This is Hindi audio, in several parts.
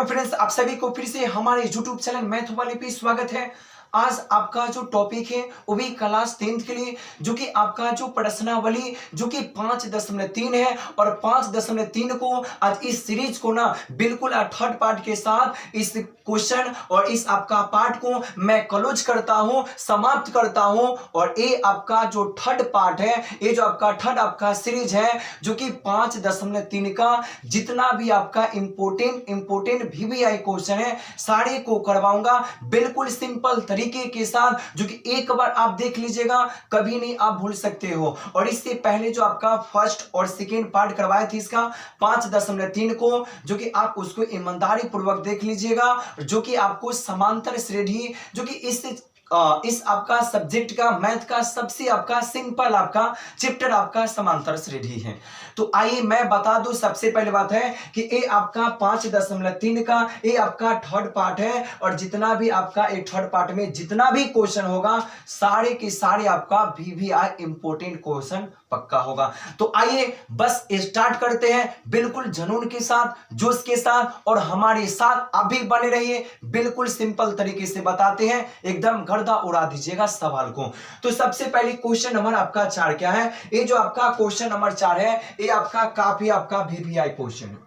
हेलो फ्रेंड्स, आप सभी को फिर से हमारे YouTube चैनल मैथ वाले पे स्वागत है। आज आपका जो टॉपिक है वो भी क्लास 10th के लिए, जो कि आपका जो प्रश्नावली जो कि 5.3 है और 5.3 को आज इस सीरीज को ना बिल्कुल थर्ड पार्ट के साथ इस क्वेश्चन और इस आपका पार्ट को मैं क्लोज करता हूं, समाप्त करता हूं। और ये आपका जो थर्ड पार्ट है, ये जो आपका थर्ड आपका सीरीज है जो कि 5.3 का जितना भी आपका इंपोर्टेंट VVI क्वेश्चन है सारे को करवाऊंगा बिल्कुल सिंपल तरीके के साथ, जो कि एक बार आप देख लीजिएगा, कभी नहीं आप भूल सकते हो। और इससे पहले जो आपका फर्स्ट और सेकेंड पार्ट करवाए थे इसका 5.3 को, जो कि आप उसको ईमानदारी पूर्वक देख लीजिएगा, जो कि आपको समांतर श्रेणी जो कि इस आपका सब्जेक्ट का मैथ का सबसे आपका सिंपल आपका चैप्टर आपका समांतर श्रेणी है। तो आइए मैं बता दूं, सबसे पहले बात है कि ये आपका 5.3 का ये आपका थर्ड पार्ट है और जितना भी आपका ये थर्ड पार्ट में जितना भी क्वेश्चन होगा सारे के सारे आपका VVI इंपोर्टेंट क्वेश्चन पक्का होगा। तो आइए बस स्टार्ट करते हैं बिल्कुल जुनून के साथ, जोश के साथ, और हमारे साथ आप भी बने रहिए। बिल्कुल सिंपल तरीके से बताते हैं, एकदम गर्दा उड़ा दीजिएगा सवाल को। तो सबसे पहले क्वेश्चन नंबर आपका 4 क्या है? ये जो आपका क्वेश्चन नंबर 4 है ये आपका काफी आपका VVI क्वेश्चन है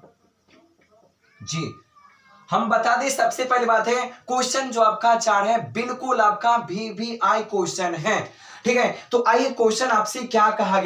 जी। हम बता दें, सबसे पहली बात है क्वेश्चन जो आपका 4 है बिल्कुल आपका VVI क्वेश्चन है, ठीक है। तो आइए क्वेश्चन आपसे क्या कहा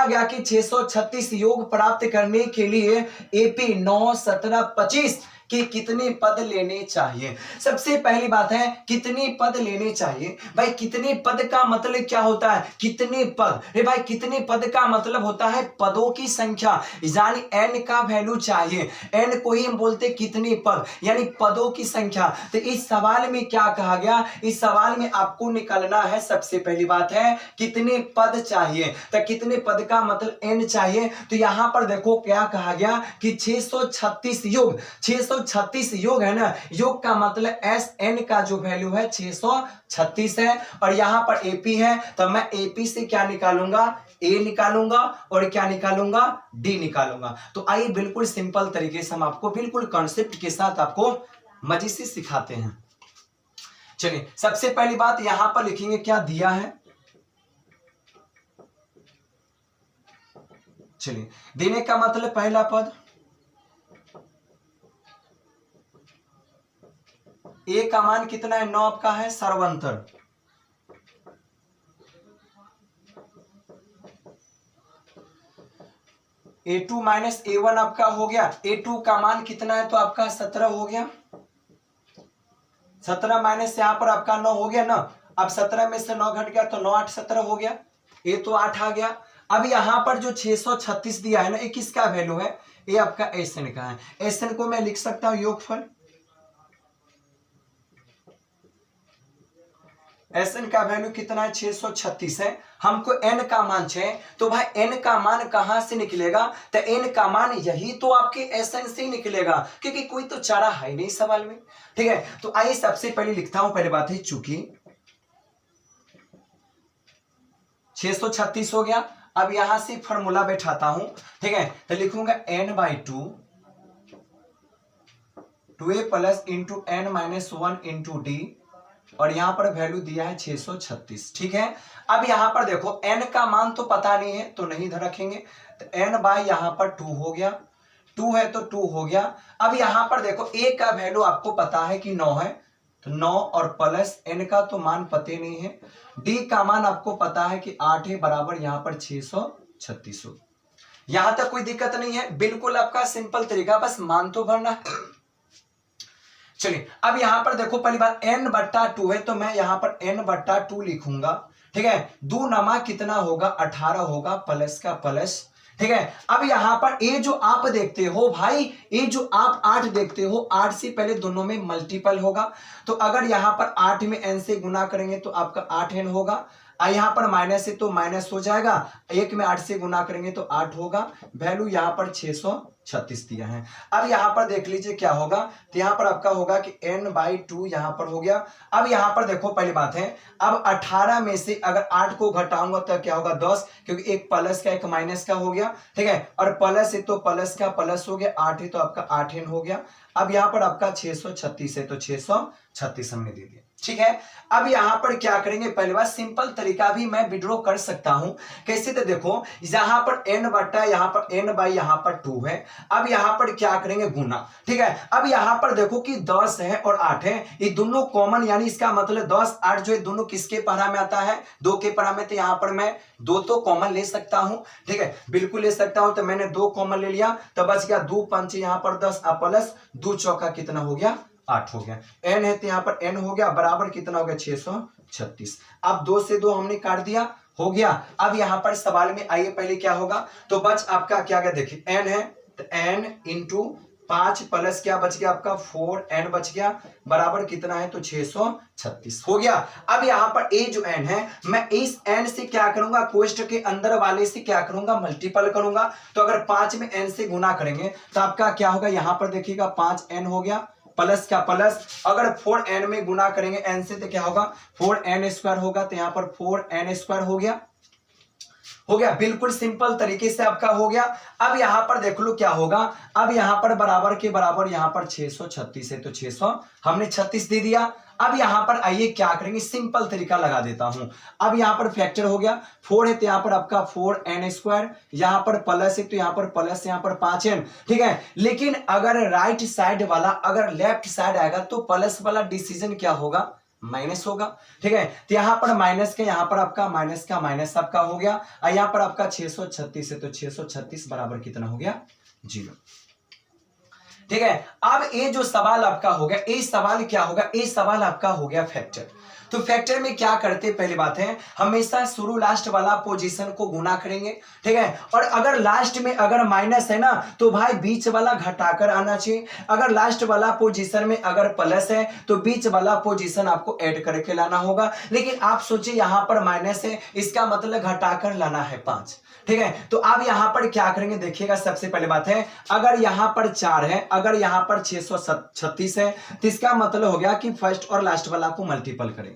गया कि 636 योग प्राप्त करने के लिए AP 9, 17, 25 कि कितने पद लेने चाहिए। सबसे पहली बात है कितने पद लेने चाहिए। भाई कितने पद का मतलब क्या होता है? कितने पद, अरे भाई कितने पद का मतलब होता है पदों की संख्या, यानी n का वैल्यू चाहिए। n को ही हम बोलते कितने पद, यानी पदों की संख्या। तो इस सवाल में क्या कहा गया? इस सवाल में आपको निकालना है, सबसे पहली बात है कितने पद चाहिए। तो कितने पद का मतलब n चाहिए। तो यहां पर देखो क्या कहा गया कि 636 योग, 636 योग है ना, योग का मतलब SN का जो वैल्यू है 636 है और यहां पर AP है। तो मैं AP से क्या निकालूंगा? A निकालूंगा और क्या निकालूंगा? D निकालूंगा। तो आइए बिल्कुल सिंपल तरीके से हम आपको बिल्कुल कॉन्सेप्ट के साथ आपको मजे से सिखाते हैं। चलिए सबसे पहली बात यहां पर लिखेंगे क्या दिया है। चलिए देने का मतलब पहला पद A का मान कितना है? 9 आपका है सर्वंतर। A2 माइनस A1 आपका हो गया। A2 का मान कितना है? तो आपका 17 हो गया। 17 माइनस यहां पर आपका 9 हो गया ना। अब 17 में से 9 घट गया तो 9 8 17 हो गया। ये तो 8 आ गया। अब यहां पर जो 636 दिया है ना, ये किसका वैल्यू है? ये आपका SN का है। SN को मैं लिख सकता हूं योगफल। SN का वैल्यू कितना है? 636 है। हमको n का मान 6, तो भाई n का मान कहां से निकलेगा? तो n का मान यही तो आपके SN से ही निकलेगा, क्योंकि कोई तो चारा है नहीं सवाल में, ठीक है। तो आइए सबसे पहले लिखता हूं, पहले बात है चूंकि 636 हो गया। अब यहां से फॉर्मूला बैठाता हूं, ठीक है। तो लिखूंगा n/2 2a plus into n minus 1 into D, और यहां पर वैल्यू दिया है 636, ठीक है। अब यहां पर देखो n का मान तो पता नहीं है तो नहीं इधर रखेंगे, तो n बाय यहां पर 2 हो गया, 2 है तो 2 हो गया। अब यहां पर देखो a का वैल्यू आपको पता है कि 9 है, तो 9 और प्लस n का तो मान पते नहीं है, d का मान आपको पता है कि 8 है, बराबर यहां पर 636 हो। यहां तक कोई दिक्कत नहीं है, बिल्कुल आपका सिंपल तरीका, बस मान तो भरना है। चलिए अब यहां पर देखो पहली बात n/2 है, तो मैं यहां पर n/2 लिखूंगा, ठीक है। 2 नमा कितना होगा? 18 होगा, प्लस का प्लस, ठीक है। अब यहां पर ये जो आप देखते हो भाई, ये जो आप 8 देखते हो, 8 से पहले दोनों में मल्टीपल होगा, तो अगर यहां पर 8 में n से गुना करेंगे तो आपका 8n होगा। यहां पर माइनस है तो माइनस हो जाएगा, 1 में 8 से गुना करेंगे तो 8 होगा, वैल्यू यहां पर 36 दिया है। अब यहाँ पर देख लीजिए क्या होगा, तो यहाँ पर आपका होगा कि n/2 यहाँ पर हो गया। अब यहाँ पर देखो पहली बात है, अब 18 में से अगर 8 को घटाऊंगा तो क्या होगा 10, क्योंकि एक प्लस का एक माइनस का हो गया, ठीक है, और प्लस है तो प्लस का प्लस हो गया, 8 है तो आपका 8n हो गया। अब यहाँ पर आपका 636 है तो 636 हमने दे दिया, ठीक है। अब यहाँ पर क्या करेंगे, पहली बात सिंपल तरीका भी मैं विड्रॉ कर सकता हूं, कैसे, तो देखो यहाँ पर n बटा यहाँ पर n/, यहाँ पर 2 है। अब यहाँ पर क्या करेंगे, गुना, ठीक है। अब यहाँ पर देखो कि 10 है और 8 है, ये दोनों कॉमन, यानी इसका मतलब 10 8 जो है दोनों किसके पढ़ा में आता है, 2 के पढ़ा में, तो यहाँ पर मैं 2 तो कॉमन ले सकता हूं, ठीक है, बिल्कुल ले सकता हूं। तो मैंने 2 कॉमन ले लिया, तो बच गया 2 5 यहाँ पर 10 प्लस 2 चौका कितना हो गया, 8 हो गया। n है तो यहाँ पर n हो गया, बराबर कितना हो गया, 636। अब 2 से 2 हमने काट दिया, हो गया। अब यहाँ पर सवाल में आइए पहले क्या होगा, तो बच आपका क्या गया, देखिए n है तो n इंटू 5 प्लस क्या बच गया आपका 4n बच गया, बराबर कितना है, तो 636 हो गया। अब यहाँ पर a जो n है, मैं इस n से क्या करूंगा, कोष्ठ के अंदर वाले से क्या करूंगा, मल्टीपल करूंगा। तो अगर 5 में n से गुना करेंगे तो आपका क्या होगा, यहाँ पर देखिएगा 5n हो गया, प्लस का प्लस, अगर 4n में गुना करेंगे n से तो क्या होगा, 4n² होगा, तो यहाँ पर 4n² हो गया, हो गया। बिल्कुल सिंपल तरीके से आपका हो गया। अब यहां पर देख लो क्या होगा, अब यहां पर बराबर के बराबर यहाँ पर 636 है तो 600 हमने 36 दे दिया। अब यहां पर आइए क्या करेंगे, सिंपल तरीका लगा देता हूं। अब यहां पर फैक्टर हो गया, 4 है तो यहां पर आपका 4n², यहां पर प्लस है तो यहां पर प्लस, यहां पर 5n, ठीक है। लेकिन अगर राइट साइड वाला अगर लेफ्ट साइड आएगा तो प्लस वाला डिसीजन क्या होगा, माइनस होगा, ठीक है। तो यहां पर माइनस का, यहां पर आपका माइनस का माइनस आपका हो गया, और यहां पर आपका 636 है तो 636 बराबर कितना हो गया, 0, ठीक है। अब ये जो सवाल आपका हो गया, ये सवाल क्या होगा, ये सवाल आपका हो गया फैक्टर। तो फैक्टर में क्या करते, पहली बात है हमेशा शुरू लास्ट वाला पोजीशन को गुना करेंगे, ठीक है। और अगर लास्ट में अगर माइनस है ना तो भाई बीच वाला घटाकर आना चाहिए, अगर लास्ट वाला पोजीशन में अगर प्लस है तो बीच वाला पोजीशन आपको ऐड करके लाना होगा। लेकिन आप सोचिए यहां पर माइनस है, इसका मतलब घटाकर लाना है 5, ठीक है। तो अब यहां पर क्या करेंगे, देखिएगा सबसे पहले बात है, अगर यहां पर 4 है, अगर यहां पर 636 है, तो इसका मतलब हो गया कि फर्स्ट और लास्ट वाला को मल्टीपल करें,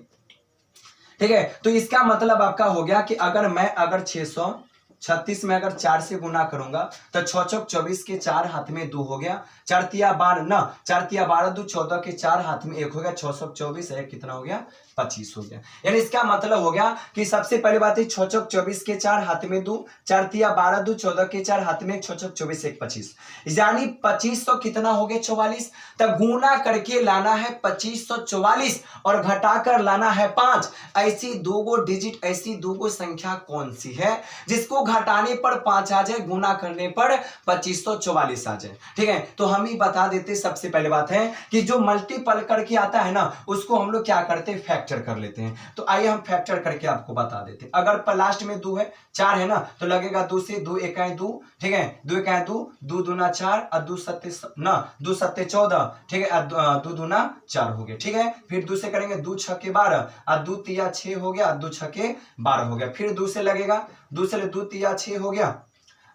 ठीक है। तो इसका मतलब आपका हो गया कि अगर मैं अगर 636 में अगर 4 से गुना करूंगा तो 6 चौक 24 के 4 हाथ में 2 हो गया, 4 तिया 12 ना, 4 तिया 12 2 14 के 4 हाथ में 1 हो गया, 624 है कितना हो गया, 25 हो गया। यानी इसका मतलब हो गया कि सबसे पहली बात है 6 चौक 24 के 4 हाथ में 2, 4 तिया 12 2 14 के 4 हाथ में 6 चौक 24 1 25, यानी 2500 कितना हो गया 44। तब गुना करके लाना है 2544 और घटाकर लाना है 5। ऐसी दो गो डिजिट, ऐसी दो गो संख्या कौन सी है जिसको घटाने पर 5 आ जाए, गुना करने पर 2544 आ जाए, ठीक है। तो हम ही बता देते, सबसे पहले बात है कि जो मल्टीपल करके आता है ना उसको हम लोग क्या करते हैं, फैक्टर कर लेते हैं। तो आइए हम फैक्टर करके आपको बता देते हैं। अगर लास्ट में 2 है, 4 है ना, तो लगेगा 2 से 2 1 2, ठीक है, 2 1 2, 2 दूना 4 और 2 सत्ते ना, 2 सत्ते 14, ठीक है, 2 दूना 4 हो गया, ठीक है। फिर 2 से करेंगे 2 6 के 12 और 2 तिया 6 हो गया, 2 6 के 12 हो गया। फिर 2 से लगेगा, 2 से 2 तिया 6 हो गया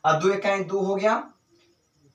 और 2 1 2 हो गया,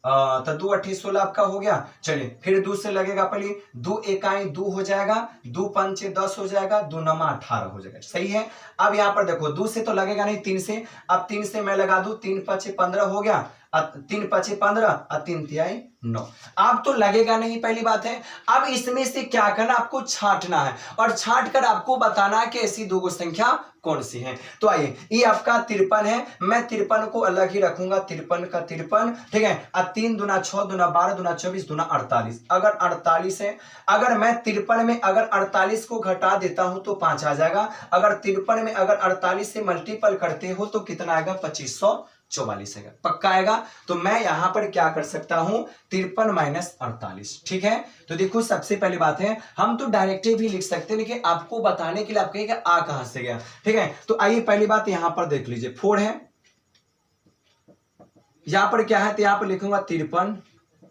तो 2 8 16 आपका हो गया। चलिए फिर 2 से लगेगा, पहले 2 1 2 हो जाएगा, 2 5 10 हो जाएगा, 2 9 18 हो जाएगा, सही है। अब यहाँ पर देखो 2 से तो लगेगा नहीं, 3 से, अब 3 से मैं लगा दूं, 3 5 15 हो गया, 3 5 15 और 3 तिहाई 9, अब तो लगेगा नहीं, पहली बात है। अब इसमें से क्या करना, आपको छांटना है और छांट कर आपको बताना है कि ऐसी दो गो संख्या कौन सी है। तो आइए, ये आपका 53 है, मैं 53 को अलग ही रखूंगा, 53 का 53, ठीक है। अब 3 दूना 6 दूना 12 दूना 24 दूना 48, अगर 48 है, अगर मैं 53 में अगर 48 को घटा देता हूं तो 5 आ जाएगा। अगर 53 में अगर 48 से मल्टीपल करते हो तो कितना आएगा, 2544 आएगा, पक्का आएगा। तो मैं यहां पर क्या कर सकता हूं, 53 - 48, ठीक है। तो देखो सबसे पहली बात है, हम तो डायरेक्टली भी लिख सकते हैं, लेकिन आपको बताने के लिए आप कहेंगे आ कहां से गया, ठीक है। तो आइए पहली बात यहां पर देख लीजिए, 4 है, यहां पर क्या है, तो यहां पर लिखूंगा 53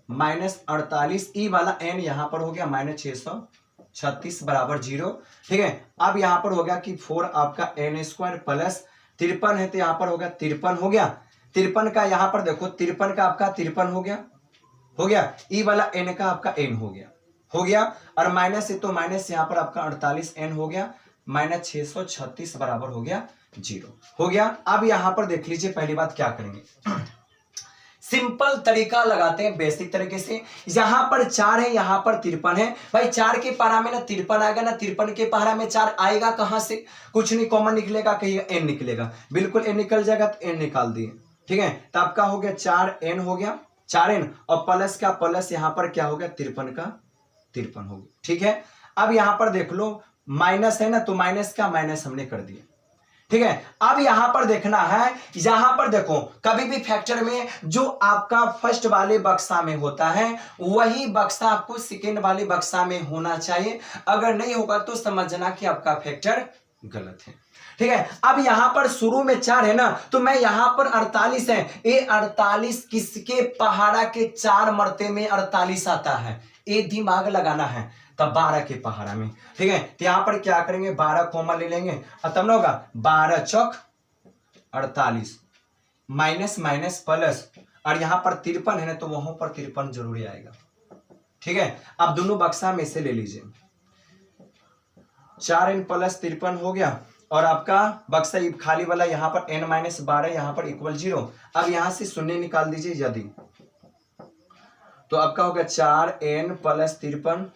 - 48, ई वाला n यहां पर हो गया -636 बराबर 0, ठीक है। अब यहां पर हो गया कि 4 आपका n² प्लस 53 है तो यहां पर हो गया 53 हो गया, 53 का यहाँ पर देखो 53 का आपका 53 हो गया ई वाला n का आपका n हो गया और माइनस है तो माइनस यहाँ पर आपका 48n हो गया माइनस 636 बराबर हो गया 0 हो गया। अब यहां पर देख लीजिए पहली बात क्या करेंगे, सिंपल तरीका लगाते हैं बेसिक तरीके से। यहां पर 4 है यहां पर 53 है भाई, 4 के पारा में ना 53 आएगा ना 53 के पारा में 4 आएगा कहां से, कुछ नहीं कॉमन निकलेगा, कहीं n निकलेगा, बिल्कुल n निकल जाएगा तो n निकाल दिए, ठीक है। तो आपका हो गया 4n हो गया 4n और प्लस का प्लस यहां पर क्या हो गया 53 का 53 हो गया, ठीक है। अब यहां पर देख लो माइनस है ना तो माइनस का माइनस हमने कर दिया, ठीक है। अब यहां पर देखना है, यहां पर देखो कभी भी फैक्टर में जो आपका फर्स्ट वाले बक्सा में होता है वही बक्सा आपको सेकेंड वाले बक्सा में होना चाहिए, अगर नहीं होगा तो समझना कि आपका फैक्टर गलत है, ठीक है। अब यहां पर शुरू में 4 है ना तो मैं यहां पर 48 है, ये 48 किसके पहाड़ा के 4 मरते में 48 आता है, ये दिमाग लगाना है, तब 12 के पहाड़ा में, ठीक है। तो यहां पर क्या करेंगे 12 कॉमन ले लेंगे और तब ना होगा 12 चौक 48 माइनस माइनस प्लस और यहां पर 53 है ना तो वहां पर 53 जरूरी आएगा, ठीक है। अब दोनों बक्सा में से ले लीजिए 4n प्लस 53 हो गया और आपका बक्सा खाली वाला यहां पर n माइनस 12 यहां पर इक्वल 0। अब यहां से शून्य निकाल दीजिए यदि, तो आपका होगा 4n प्लस 53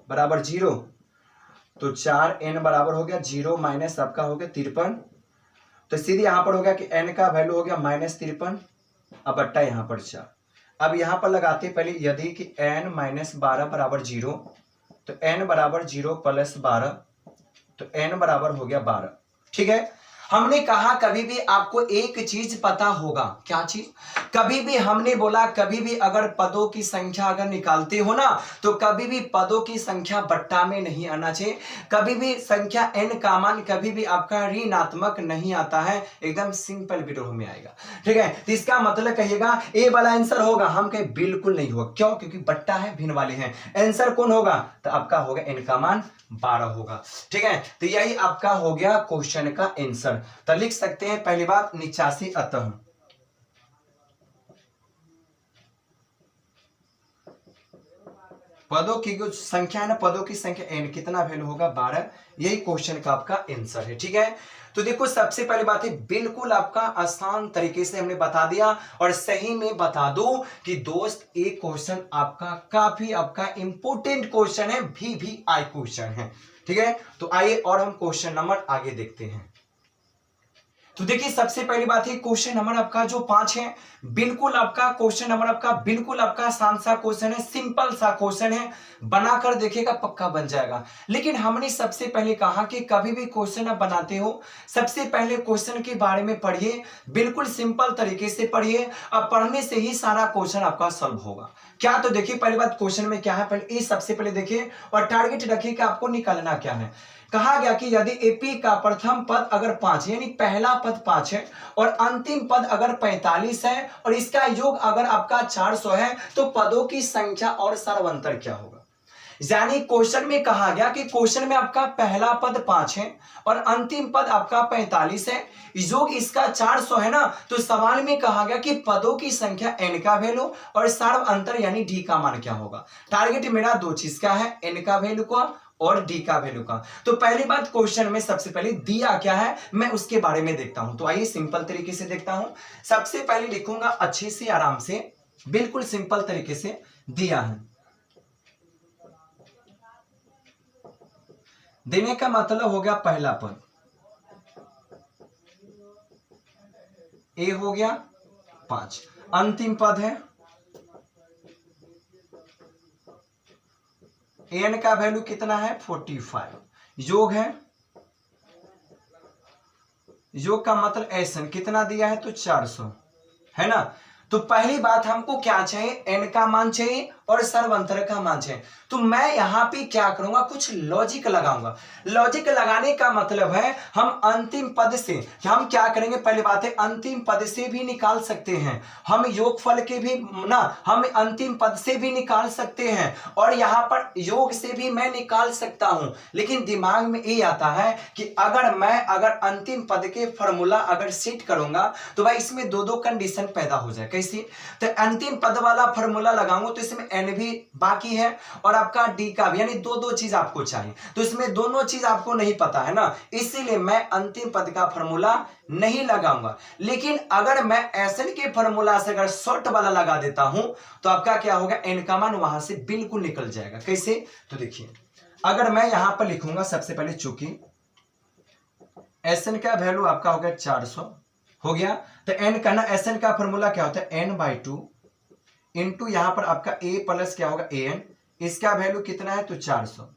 बराबर 0, तो 4n बराबर हो गया 0 माइनस आपका हो गया 53, तो सीधे यहां पर हो गया कि n का वैल्यू हो गया माइनस 53 अब बट्टा यहां पर 4। अब यहां पर लगाते पहले यदि कि n माइनस 12 बराबर 0, तो n बराबर 0 प्लस 12 तो n बराबर हो गया 12, ठीक है। हमने कहा कभी भी आपको एक चीज पता होगा, क्या चीज, कभी भी हमने बोला कभी भी अगर पदों की संख्या अगर निकालते हो ना तो कभी भी पदों की संख्या बट्टा में नहीं आना चाहिए, कभी भी संख्या n का मान कभी भी आपका ऋणात्मक नहीं आता है, एकदम सिंपल विड्रॉ में आएगा, ठीक है। तो इसका मतलब कहिएगा ए वाला आंसर होगा, हम कहे बिल्कुल नहीं होगा, क्यों, क्योंकि बट्टा है भिन्न वाले हैं, आंसर कौन होगा तो आपका होगा n का मान 12 होगा, ठीक है। तो यही आपका हो गया क्वेश्चन का आंसर। तो लिख सकते हैं पहली बात 89 अतः पदों की जो संख्या है ना पदों की संख्या n कितना वैल्यू होगा 12, यही क्वेश्चन का आपका आंसर है, ठीक है। तो देखो सबसे पहली बात है बिल्कुल आपका आसान तरीके से हमने बता दिया और सही में बता दो कि दोस्त एक क्वेश्चन आपका काफी आपका इंपोर्टेंट क्वेश्चन है, VVI क्वेश्चन है, ठीक है। तो आइए और हम क्वेश्चन नंबर आगे देखते हैं। तो देखिए सबसे पहली बात है क्वेश्चन नंबर आपका जो 5 है बिल्कुल आपका क्वेश्चन नंबर आपका बिल्कुल आपका आसान सा क्वेश्चन है, सिंपल सा क्वेश्चन है, बनाकर देखिएगा पक्का बन जाएगा। लेकिन हमने सबसे पहले कहा कि कभी भी क्वेश्चन आप बनाते हो सबसे पहले क्वेश्चन के बारे में पढ़िए, बिल्कुल सिंपल तरीके से पढ़िए, अब पढ़ने से ही सारा क्वेश्चन आपका सॉल्व होगा। क्या तो देखिए पहली बात क्वेश्चन में क्या है, पहले ये सबसे पहले देखिए और टारगेट रखिए कि आपको निकालना क्या है। कहा गया कि यदि एपी का प्रथम पद अगर 5 यानी पहला पद 5 है और अंतिम पद अगर 45 है और इसका योग अगर आपका 400 है तो पदों की संख्या और सर्वांतर क्या होगा। यानी क्वेश्चन में कहा गया कि क्वेश्चन में आपका पहला पद 5 है और अंतिम पद आपका 45 है, योग इसका 400 है ना, तो सवाल में कहा गया कि पदों की संख्या n का वैल्यू और सर्वांतर यानी d का मान क्या होगा। टारगेट मेरा दो चीज का है, n का वैल्यू का और d का वैल्यू का। तो पहली बात क्वेश्चन में सबसे पहले दिया क्या है मैं उसके बारे में देखता हूं, तो आइए सिंपल तरीके से देखता हूं। सबसे पहले लिखूंगा अच्छे से आराम से, बिल्कुल सिंपल तरीके से दिया है। देने का मतलब हो गया पहला पद a हो गया 5, अंतिम पद है n का वैल्यू कितना है 45, योग है, योग का मतलब ऐसा कितना दिया है तो 400 है ना। तो पहली बात हमको क्या चाहिए n का मान चाहिए और सर्वांतर का मान 6। तो मैं यहाँ पे क्या करूंगा, कुछ लॉजिक लगाऊंगा। लॉजिक लगाने का मतलब है हम अंतिम पद से हम क्या करेंगे, पहली बात है अंतिम पद से भी निकाल सकते हैं, हम योगफल के भी ना हम अंतिम पद से भी निकाल सकते हैं, और यहाँ पर योग से भी मैं निकाल सकता हूं। लेकिन दिमाग में ये आता है कि अगर अंतिम पद के फॉर्मूला अगर सेट करूंगा तो भाई इसमें दो कंडीशन पैदा हो जाए। कैसी, तो अंतिम पद वाला फॉर्मूला लगाऊंगा तो इसमें n भी बाकी है और आपका d का भी, यानी दो चीज आपको चाहिए, तो इसमें दोनों चीज आपको नहीं पता है ना, इसीलिए मैं अंतिम पद का फॉर्मूला नहीं लगाऊंगा। लेकिन अगर मैं एसएन के फॉर्मूला से अगर शॉर्ट वाला लगा देता हूं तो आपका क्या होगा, n का मान वहां से बिल्कुल निकल जाएगा। कैसे, तो देखिए अगर मैं यहां पर लिखूंगा सबसे पहले, चूंकि एसएन का वैल्यू आपका हो गया 400 हो गया, तो n का ना एसएन का फॉर्मूला क्या होता है, n/2 इंटू यहां पर आपका a प्लस क्या होगा an, इसका वैल्यू कितना है तो 400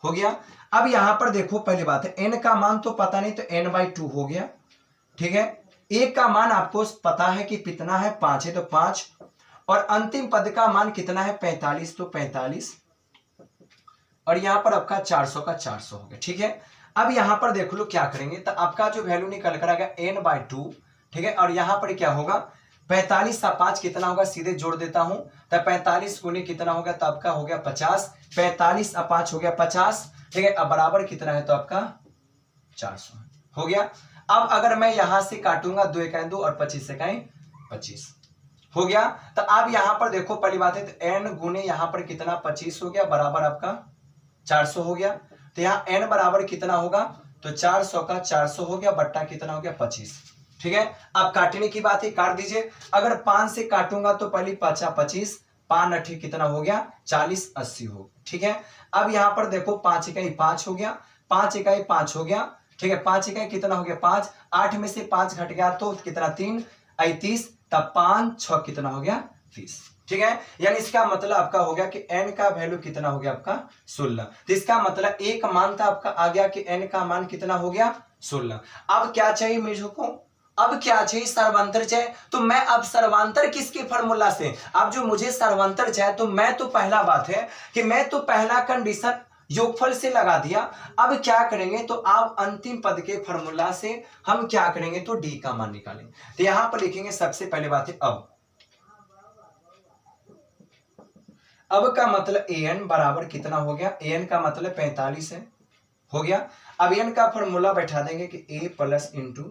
हो गया। अब यहां पर देखो पहली बात है n का मान तो पता नहीं, तो n/2 हो गया, ठीक है। a का मान आपको पता है कि कितना है 5 है, तो 5, और अंतिम पद का मान कितना है 45, तो 45, और यहां पर आपका 400 का 400 हो गया, ठीक है। अब यहां पर देख लो क्या करेंगे, तो आपका जो वैल्यू निकल कर आ गया n/2, ठीक है, और यहां पर क्या होगा 45 सा 5 कितना होगा, सीधे जोड़ देता हूं, तो 45 गुने कितना होगा, तो आपका हो गया 50, 45 और 5 हो गया 50, ठीक है। अब बराबर कितना है, तो आपका 400 हो गया। अब अगर मैं यहां से काटूंगा 2 × 2 और 25 से 25 हो गया। तो अब यहां पर देखो पहली बात है, तो n गुने यहां पर कितना 25 हो गया, बराबर आपका 400 हो गया। तो यहां n बराबर कितना होगा, तो 400 का 400 हो गया, बट्टा कितना हो गया 25, ठीक है। अब काटने की बात है, काट दीजिए। अगर 5 से काटूंगा तो पहली 5 25, 5 8 कितना हो गया 40, 80 हो, ठीक है। अब यहां पर देखो 5 इकाई 5 हो गया, 5 इकाई 5 हो गया, ठीक है। 5 इकाई कितना हो गया 5, 8 में से 5 घट गया तो कितना 3 30, तब 5 6 कितना हो गया 30, ठीक है। यानी इसका मतलब आपका हो गया कि n का वैल्यू कितना हो गया आपका 16। तो इसका मतलब एक मान था आपका आ गया कि n का मान कितना हो गया 16। अब क्या चाहिए मुझको, अब क्या चाहिए, सर्वांतर चाहिए। तो मैं अब सर्वांतर किसके फॉर्मूला से, अब जो मुझे सर्वांतर चाहिए, तो मैं तो पहला बात है कि मैं तो पहला कंडीशन योगफल से लगा दिया। अब क्या करेंगे, तो आप अंतिम पद के फॉर्मूला से हम क्या करेंगे, तो d का मान निकालेंगे। तो यहां पर लिखेंगे सबसे पहले बात है अब का मतलब an बराबर कितना हो गया, an का मतलब 45 है, हो गया। अब n का फॉर्मूला बैठा देंगे कि a plus into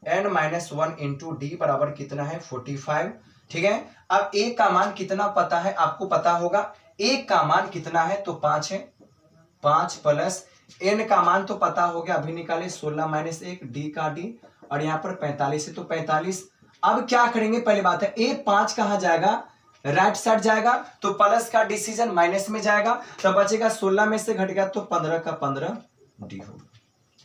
n-1 into d बराबर कितना है 45, ठीक है। अब a का मान कितना पता है, आपको पता होगा, a का मान कितना है तो 5 है, 5 प्लस n का मान तो पता हो गया, अभी निकाले 16 - 1 d का d, और यहाँ पर 45 है तो 45। अब क्या करेंगे, पहली बात है a 5 कहाँ जाएगा, राइट साइड जाएगा, तो प्लस का डिसीजन माइनस में जाएगा, तो बचेगा 16 में से घट गया तो 15 का 15 डी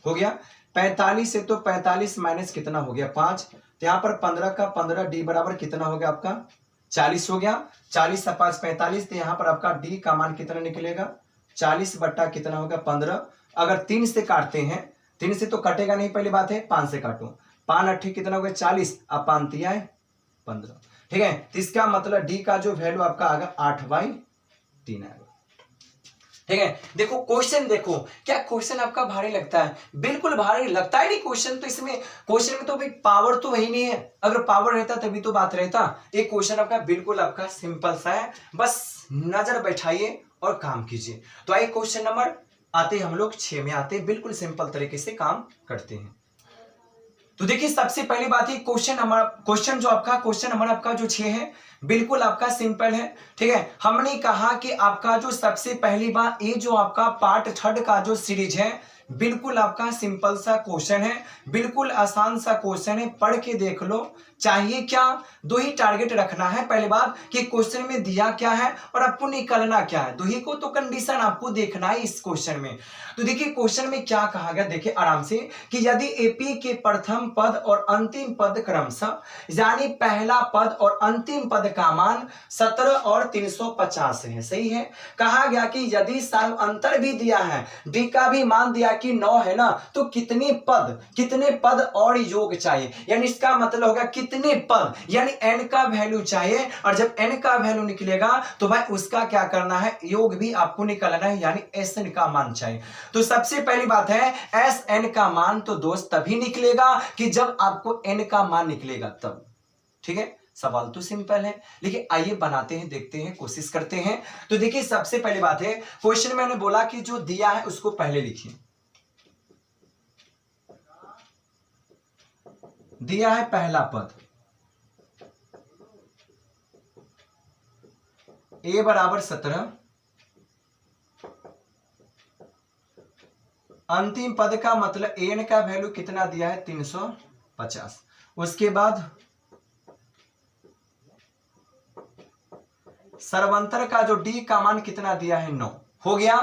हो गया। 45 है तो 45 माइनस कितना हो गया 5, तो यहाँ पर 15 का 15 डी बराबर कितना हो गया आपका 40 हो गया। 40 से 5 45, तो यहाँ पर आपका डी का मान कितना निकलेगा 40 बट्टा कितना होगा 15। अगर 3 से काटते हैं, 3 से तो कटेगा नहीं, पहली बात है 5 से काटो, 5 8 कितना हो गया 40, अब 5 3 15, ठीक है। तो इसका मतलब डी का जो वैल्यू आपका आ गया 8/3 आएगा, ठीक है। देखो क्वेश्चन, देखो क्या क्वेश्चन आपका भारी लगता है, बिल्कुल भारी लगता ही नहीं क्वेश्चन। तो इसमें क्वेश्चन में तो भाई पावर तो वही नहीं है, अगर पावर रहता तभी तो बात रहता। एक क्वेश्चन आपका बिल्कुल आपका सिंपल सा है, बस नजर बैठाइए और काम कीजिए। तो आइए क्वेश्चन नंबर आते हम लोग 6 में आते, बिल्कुल सिंपल तरीके से काम करते हैं। तो देखिए सबसे पहली बात है क्वेश्चन जो आपका क्वेश्चन नंबर आपका जो 6 है, बिल्कुल आपका सिंपल है, ठीक है। हमने कहा कि आपका जो सबसे पहली बात, ये जो आपका पार्ट 3 का जो सीरीज है, बिल्कुल आपका सिंपल सा क्वेश्चन है, बिल्कुल आसान सा क्वेश्चन है, पढ़ के देख लो। चाहिए क्या, 2 ही टारगेट रखना है, पहली बात कि क्वेश्चन में दिया क्या है और आपको निकालना क्या है, 2 ही को तो कंडीशन आपको देखना है इस क्वेश्चन में। तो देखिए क्वेश्चन में क्या कहा गया, देखिए आराम से, कि यदि एपी के प्रथम पद और अंतिम पद क्रमशः, यानी पहला पद और अंतिम पद का मान 17 और 350 है, सही है। कहा गया कि यदि सर्वांतर भी दिया है, डी का भी मान दिया कि 9 है ना, तो कितने पद और योग चाहिए, यानी इसका मतलब होगा कितने पद, यानी n का वैल्यू चाहिए। और जब n का वैल्यू निकलेगा तो भाई उसका क्या करना है, योग भी आपको निकालना है, यानी Sn का मान चाहिए। तो सबसे पहली बात है Sn का मान तो दोस्त तभी निकलेगा कि जब आपको n का मान निकलेगा तब। ठीक है, सवाल तो सिंपल है, लेकिन आइए बनाते हैं, देखते हैं, कोशिश करते हैं। तो देखिए सबसे पहली बात है, क्वेश्चन मैंने बोला कि जो दिया है उसको पहले लिखिए। दिया है पहला पद a बराबर 17, अंतिम पद का मतलब n का वैल्यू कितना दिया है 350। उसके बाद सर्वंतर का जो d का मान कितना दिया है 9 हो गया।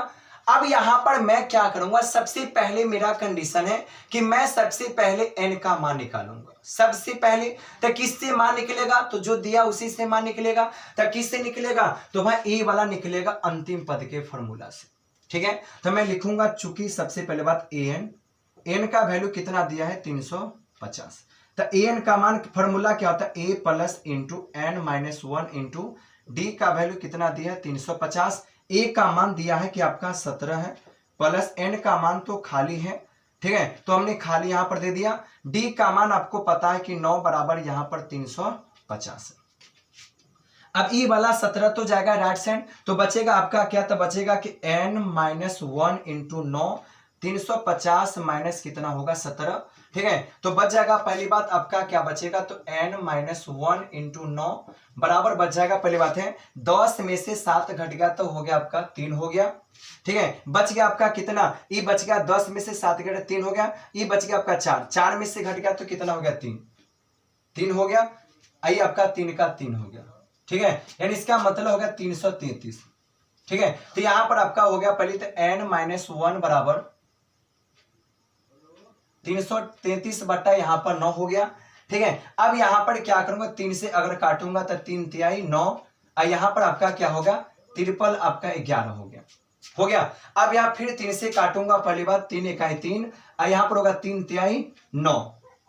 अब यहां पर मैं क्या करूंगा, सबसे पहले मेरा कंडीशन है कि मैं सबसे पहले n का मान निकालूंगा। सबसे पहले तो किससे मान निकलेगा, तो जो दिया उसी से मान निकलेगा। तो किससे निकलेगा, तो भाई a वाला निकलेगा अंतिम पद के फॉर्मूला से। ठीक है, तो मैं लिखूंगा, चूंकि सबसे पहले बात n का वैल्यू कितना दिया है 350। तो an का मान फॉर्मूला क्या होता है, a plus into n minus 1 into d का वैल्यू कितना दिया है 350। ए का मान दिया है कि आपका 17 है, प्लस एन का मान तो खाली है। ठीक है, तो हमने खाली यहां पर दे दिया। डी का मान आपको पता है कि 9 बराबर यहां पर 350 है। अब ई वाला 17 तो जाएगा राइट साइड, तो बचेगा आपका क्या, तो बचेगा कि n माइनस 1 इंटू 9, 350 माइनस कितना होगा 17। ठीक है, तो बच जाएगा पहली बात आपका क्या बचेगा, तो n माइनस 1 इंटू 9 बराबर बच जाएगा। पहली बात है 10 में से 7 घट गया तो हो गया आपका 3 हो गया। ठीक है, बच गया आपका कितना, ई बच गया 10 में से 7 घटा 3 हो गया। ई बच गया आपका 4 में से घट गया तो कितना हो गया 3 हो गया। आई आपका 3 का 3 हो गया। ठीक है, यानी इसका मतलब हो गया 333। ठीक है, तो यहां पर आपका हो गया पहले तो n माइनस 1 बराबर 333 बट्टा यहां पर 9 हो गया। ठीक है, अब यहां पर क्या करूंगा, 3 से अगर काटूंगा तो 3 तिहाई 9, और यहां पर आपका क्या होगा, ट्रिपल आपका 11 हो गया। अब यहां फिर 3 से काटूंगा, पहली बात 3 इकाई 3, और यहां पर होगा 3 तिहाई 9।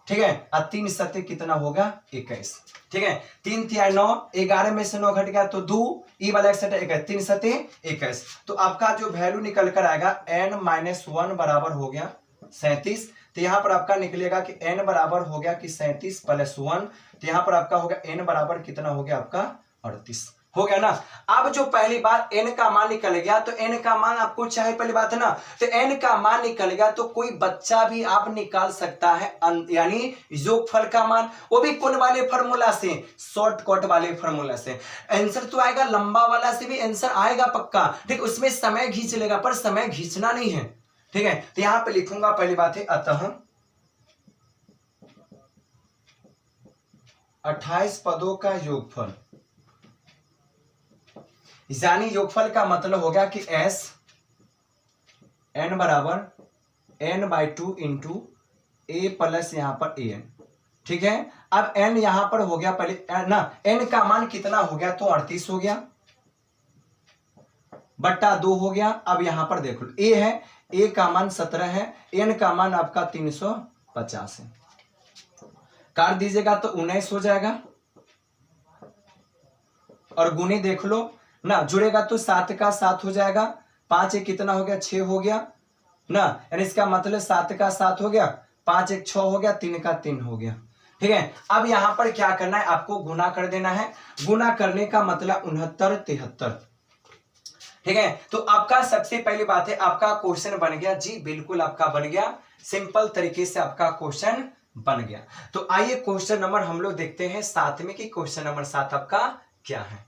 ठीक है, और 3 सत्ते कितना होगा 21। ठीक है, 3 तिहाई 9, 11 में से 9 घट गया तो 2, ई वाला 21, 3 सत्ते 21। तो आपका जो वैल्यू निकल कर आएगा n माइनस 1 बराबर हो गया 37। तो यहां पर आपका निकलेगा कि n बराबर हो गया कि 37 प्लस 1, तो यहां पर आपका होगा n बराबर कितना हो गया आपका 38 हो गया ना। अब जो पहली बात n का मान निकल गया, तो n का मान आपको चाहे पहली बात है ना, तो n का मान निकल गया तो कोई बच्चा भी आप निकाल सकता है, यानी योगफल का मान, वो भी कौन वाले फॉर्मूला से, शॉर्टकट वाले फॉर्मूला से। आंसर तो आएगा लंबा वाला से भी आंसर आएगा पक्का। ठीक, उसमें समय खींच लेगा, पर समय खींचना नहीं है। ठीक है, तो यहां पे लिखूंगा पहली बात है अतः 28 पदों का योगफल, यानी योगफल का मतलब हो गया कि s n बराबर n by 2 into A plus यहां पर a n। ठीक है, अब n यहां पर हो गया पहले ना, n का मान कितना हो गया, तो 38 हो गया बट्टा 2 हो गया। अब यहां पर देख लो a है, a का मान 17 है, n का मान आपका 350 है, काट दीजिएगा तो 19 हो जाएगा, और गुने देख लो ना, जुड़ेगा तो 7 का 7 हो जाएगा, 5 एक कितना हो गया 6 हो गया ना, यानी इसका मतलब 7 का 7 हो गया, 5 एक 6 हो गया, 3 का 3 हो गया। ठीक है, अब यहां पर क्या करना है, आपको गुना कर देना है। गुना करने का मतलब 69 73। ठीक है, तो आपका सबसे पहली बात है आपका क्वेश्चन बन गया जी, बिल्कुल आपका बन गया, सिंपल तरीके से आपका क्वेश्चन बन गया। तो आइए क्वेश्चन नंबर हम लोग देखते हैं 7 में कि क्वेश्चन नंबर 7 आपका क्या है।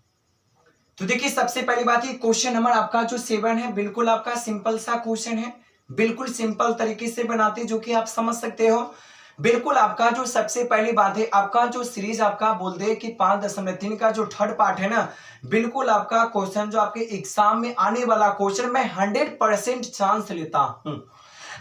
तो देखिए सबसे पहली बात है क्वेश्चन नंबर आपका जो 7 है, बिल्कुल आपका सिंपल सा क्वेश्चन है, बिल्कुल सिंपल तरीके से बनाते जो कि आप समझ सकते हो। बिल्कुल आपका जो सबसे पहली बात है आपका जो सीरीज आपका बोल दे कि 5.3 का जो थर्ड पार्ट है ना, बिल्कुल आपका क्वेश्चन जो आपके एग्जाम में आने वाला क्वेश्चन मैं 100% चांस लेता हूं।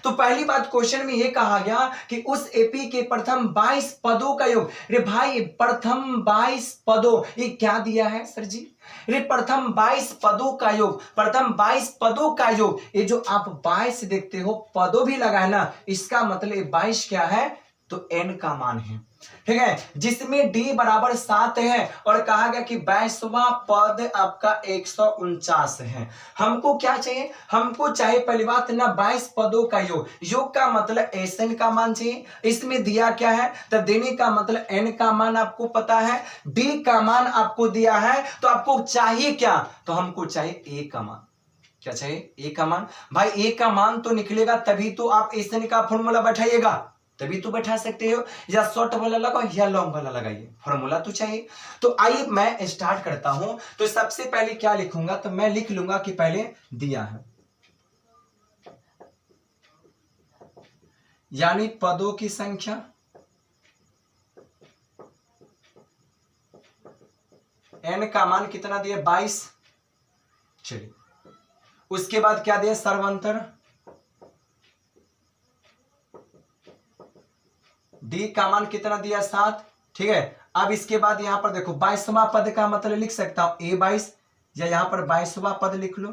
तो पहली बात क्वेश्चन में ये कहा गया कि उस एपी के प्रथम 22 पदों का योग। रे भाई प्रथम 22 पदों, ये क्या दिया है सर जी? रे प्रथम 22 पदों का योग, प्रथम 22 पदों का योग। ये जो आप 22 देखते हो पदों भी लगा है ना, इसका मतलब 22 क्या है? तो n का मान है, ठीक है, जिसमें d बराबर 7 है और कहा गया कि 22वां पद आपका 149 है। हमको क्या चाहिए? हमको चाहिए पहली बात ना 22 पदों का योग। योग का मतलब Sn का मान चाहिए। इसमें दिया क्या है? तो देने का मतलब n का मान आपको पता है, d का मान आपको दिया है, तो आपको चाहिए क्या? तो हमको चाहिए a का मान। क्या चाहिए? a का मान। भाई a का मान तो निकलेगा तभी तो आप Sn का फॉर्मूला बैठाइएगा, तभी तो बैठा सकते हो। या शॉर्ट वाला लगाओ या लॉन्ग वाला लगाइए, फॉर्मूला तो चाहिए। तो आइए मैं स्टार्ट करता हूं। तो सबसे पहले क्या लिखूंगा? तो मैं लिख लूंगा कि पहले दिया है, यानी पदों की संख्या n का मान कितना दिया? 22। चलिए उसके बाद क्या दिया? सर्वांतर d का मान कितना दिया? 7। ठीक है, अब इसके बाद यहां पर देखो 22वां पद का मतलब लिख सकता हूं a22, या यहां पर 22वां पद लिख लो।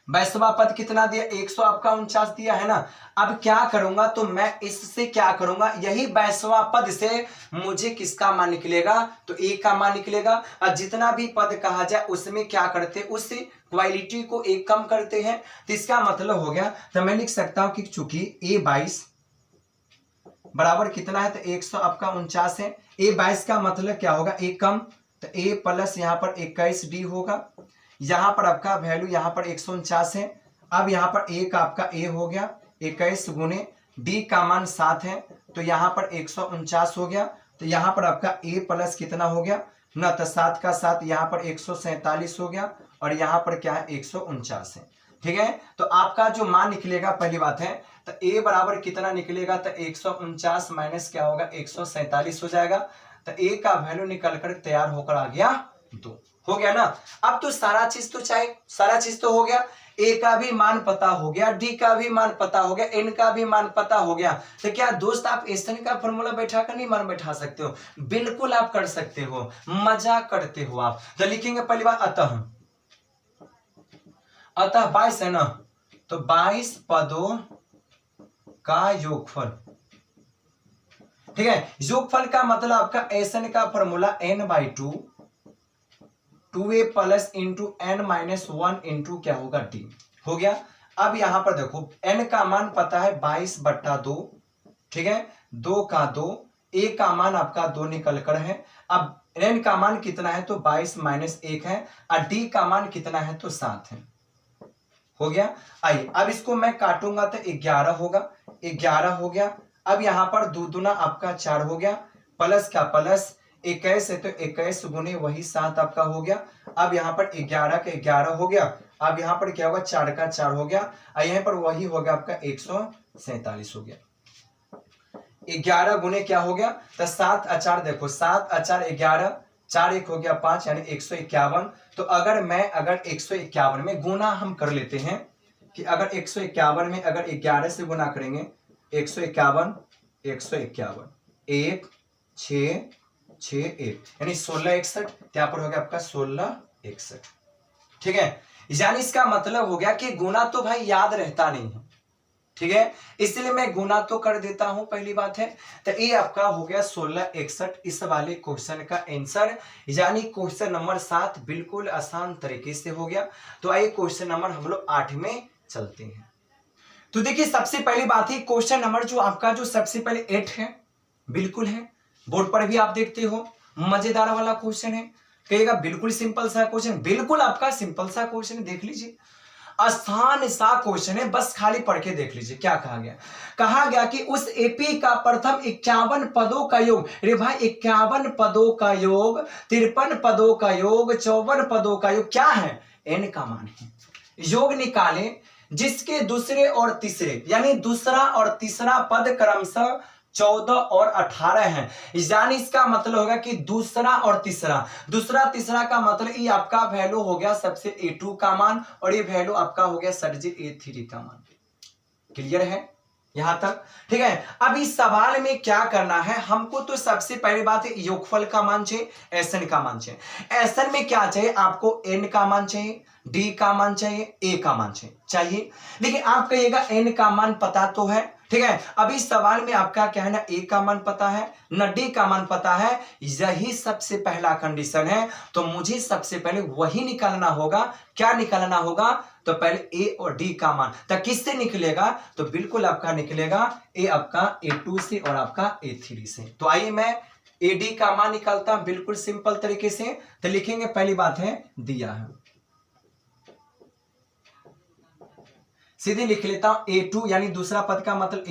22वां पद कितना दिया? 149 दिया है ना। अब क्या करूंगा? तो मैं इससे क्या करूंगा? यही 22वां पद से मुझे किसका मान निकलेगा? तो a का मान निकलेगा। और जितना भी पद कहा जाए उसमें क्या करते? उस क्वालिटी को एक कम करते हैं। तो इसका मतलब हो गया, तो मैं लिख सकता हूं कि चूंकि a22 बराबर कितना है? तो 149 है। a22 का मतलब क्या होगा? एक कम, तो a प्लस यहां पर 21d होगा। यहां पर आपका वैल्यू यहां पर 149 है। अब यहां पर a का आपका a हो गया 21 गुने d का मान 7 है, तो यहां पर 149 हो गया। तो यहां पर आपका a प्लस कितना हो गया ना? तो 7 का 7 यहां पर 147 हो गया, और यहां पर क्या है? 149 है। ठीक है, तो आपका जो मान निकलेगा पहली बात है, तो a बराबर कितना निकलेगा? तो 149 माइनस क्या होगा? 147 हो जाएगा। तो a का वैल्यू निकल कर तैयार होकर आ गया 2। हो गया ना। अब तो सारा चीज तो चाहिए, सारा चीज तो हो गया। a का भी मान पता हो गया, d का भी मान पता हो गया, n का भी मान पता हो गया। तो क्या दोस्त आप Sn का फॉर्मूला बैठा कर नहीं मान बैठा सकते हो? बिल्कुल आप कर सकते हो, मजाक करते हो आप। तो लिखेंगे पहली बार अतः 22 है ना, तो 22 पदों का योगफल। ठीक है, योगफल का मतलब आपका Sn का formula n/2 2a plus into n minus 1 into क्या होगा? d हो गया। अब यहां पर देखो n का मान पता है 22/2, ठीक है, 2 का 2, a का मान आपका 2 निकल कर है। अब n का मान कितना है? तो 22 माइनस 1 है, और d का मान कितना है? तो 7 है। हो गया। आइए अब इसको मैं काटूंगा तो 11 होगा, 11 हो गया। अब यहां पर 2 दूना आपका 4 हो गया, प्लस का प्लस 21 है, तो 21 गुने वही 7 आपका हो गया। अब यहां पर 11 का 11 हो गया। अब यहां पर क्या होगा? 4 का 4 हो गया, और यहां पर वही हो गया आपका 147 हो गया। 11 गुने क्या हो गया? तो 7 और 4 देखो, 7 और 4 11, 4 1 हो गया 5, यानी 151। तो अगर 151 में गुना हम कर लेते हैं कि अगर 151 में अगर 11 से गुना करेंगे, 151 151 1 6 6 1, यानी 16 61, यहाँ पर हो गया आपका 16 61। ठीक है, यानी इसका मतलब हो गया कि गुना तो भाई याद रहता नहीं है, ठीक है, इसलिए मैं गुना तो कर देता हूं, पहली बात है। तो ये आपका हो गया 16 61 इस वाले क्वेश्चन का आंसर, यानी क्वेश्चन नंबर 7 बिल्कुल आसान तरीके से हो गया। तो आइए क्वेश्चन नंबर हम लोग 8 में चलते हैं। तो देखिए सबसे पहली बात है, क्वेश्चन नंबर जो आपका जो सबसे पहले 8 है, बिल्कुल है, बोर्ड पर भी आप देखते हो, मजेदार वाला क्वेश्चन है। कहिएगा बिल्कुल सिंपल सा क्वेश्चन, बिल्कुल आपका सिंपल सा क्वेश्चन, देख लीजिए आसान सा क्वेश्चन है, बस खाली पढ़ के देख लीजिए क्या कहा गया। कहा गया कि उस एपी का प्रथम 51 पदों का योग, अरे भाई 51 पदों का योग, 53 पदों का योग, 54 पदों का योग क्या है? n का मान है। योग निकाले जिसके दूसरे और तीसरे, यानी दूसरा और तीसरा पद क्रमशः 14 और 18 है, यानी इसका मतलब होगा कि दूसरा और तीसरा का मतलब ये आपका वैल्यू हो गया सबसे A2 का मान और ये वैल्यू आपका हो गया सर जी A3 का मान। क्लियर है यहां तक? ठीक है। अब इस सवाल में क्या करना है हमको, तो सबसे पहली बात है योगफल का मान चाहिए, एसएन का मान चाहिए। एसएन में क्या चाहिए आपको, एन का मान चाहिए, डी का मान चाहिए, ए का मान चाहिए। देखिए आप कहिएगा एन का मान पता तो है, ठीक है। अब इस सवाल में आपका क्या है ना, ए का मान पता है न डी का मान पता है, यही सबसे पहला कंडीशन है। तो मुझे सबसे पहले वही निकालना होगा। क्या निकालना होगा, तो पहले ए और डी का मान। तो किससे निकलेगा, तो बिल्कुल आपका निकलेगा ए आपका A2 से और आपका A3 से। तो आइए मैं ए डी का मान निकालता हूं बिल्कुल सिंपल तरीके से। तो लिखेंगे पहली बात है दिया है, सीधे लिख लेता हूं A2 यानी दूसरा पद का मतलब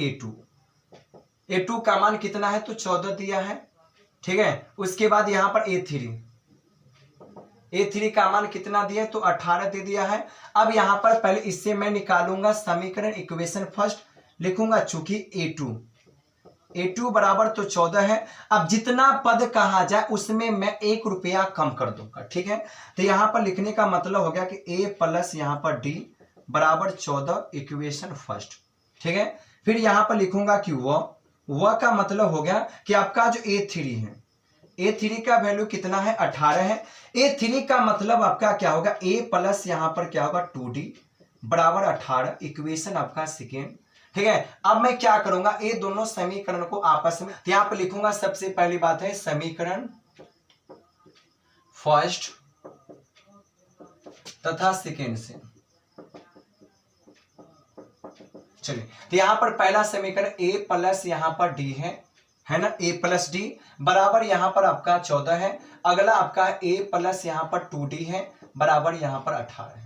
A2 का मान कितना है, तो 14 दिया है, ठीक है। उसके बाद यहां पर A3 का मान कितना दिया है, तो 18 दे दिया है। अब यहां पर पहले इससे मैं निकालूंगा समीकरण, इक्वेशन फर्स्ट लिखूंगा, चूंकि A2 बराबर तो 14 है। अब जितना पद कहा जाए उसमें मैं 1 रुपया कम कर दूंगा, ठीक है। तो यहां पर लिखने का मतलब हो गया कि A प्लस यहां पर D बराबर 14 इक्वेशन फर्स्ट, ठीक है। फिर यहां पर लिखूंगा कि वह का मतलब हो गया कि आपका जो A3 है, A3 का वैल्यू कितना है, 18 है। A3 का मतलब आपका क्या होगा, A प्लस यहां पर क्या होगा 2D बराबर 18 इक्वेशन आपका सेकेंड, ठीक है। अब मैं क्या करूंगा, ये दोनों समीकरण को आपस में यहां पर लिखूंगा। सबसे पहली बात है समीकरण फर्स्ट तथा सेकेंड से, चलिए। तो यहां पर पहला समीकरण A प्लस यहां पर D है ना, A प्लस D बराबर यहां पर आपका 14 है। अगला आपका A प्लस यहां पर 2D है बराबर यहां पर 18 है,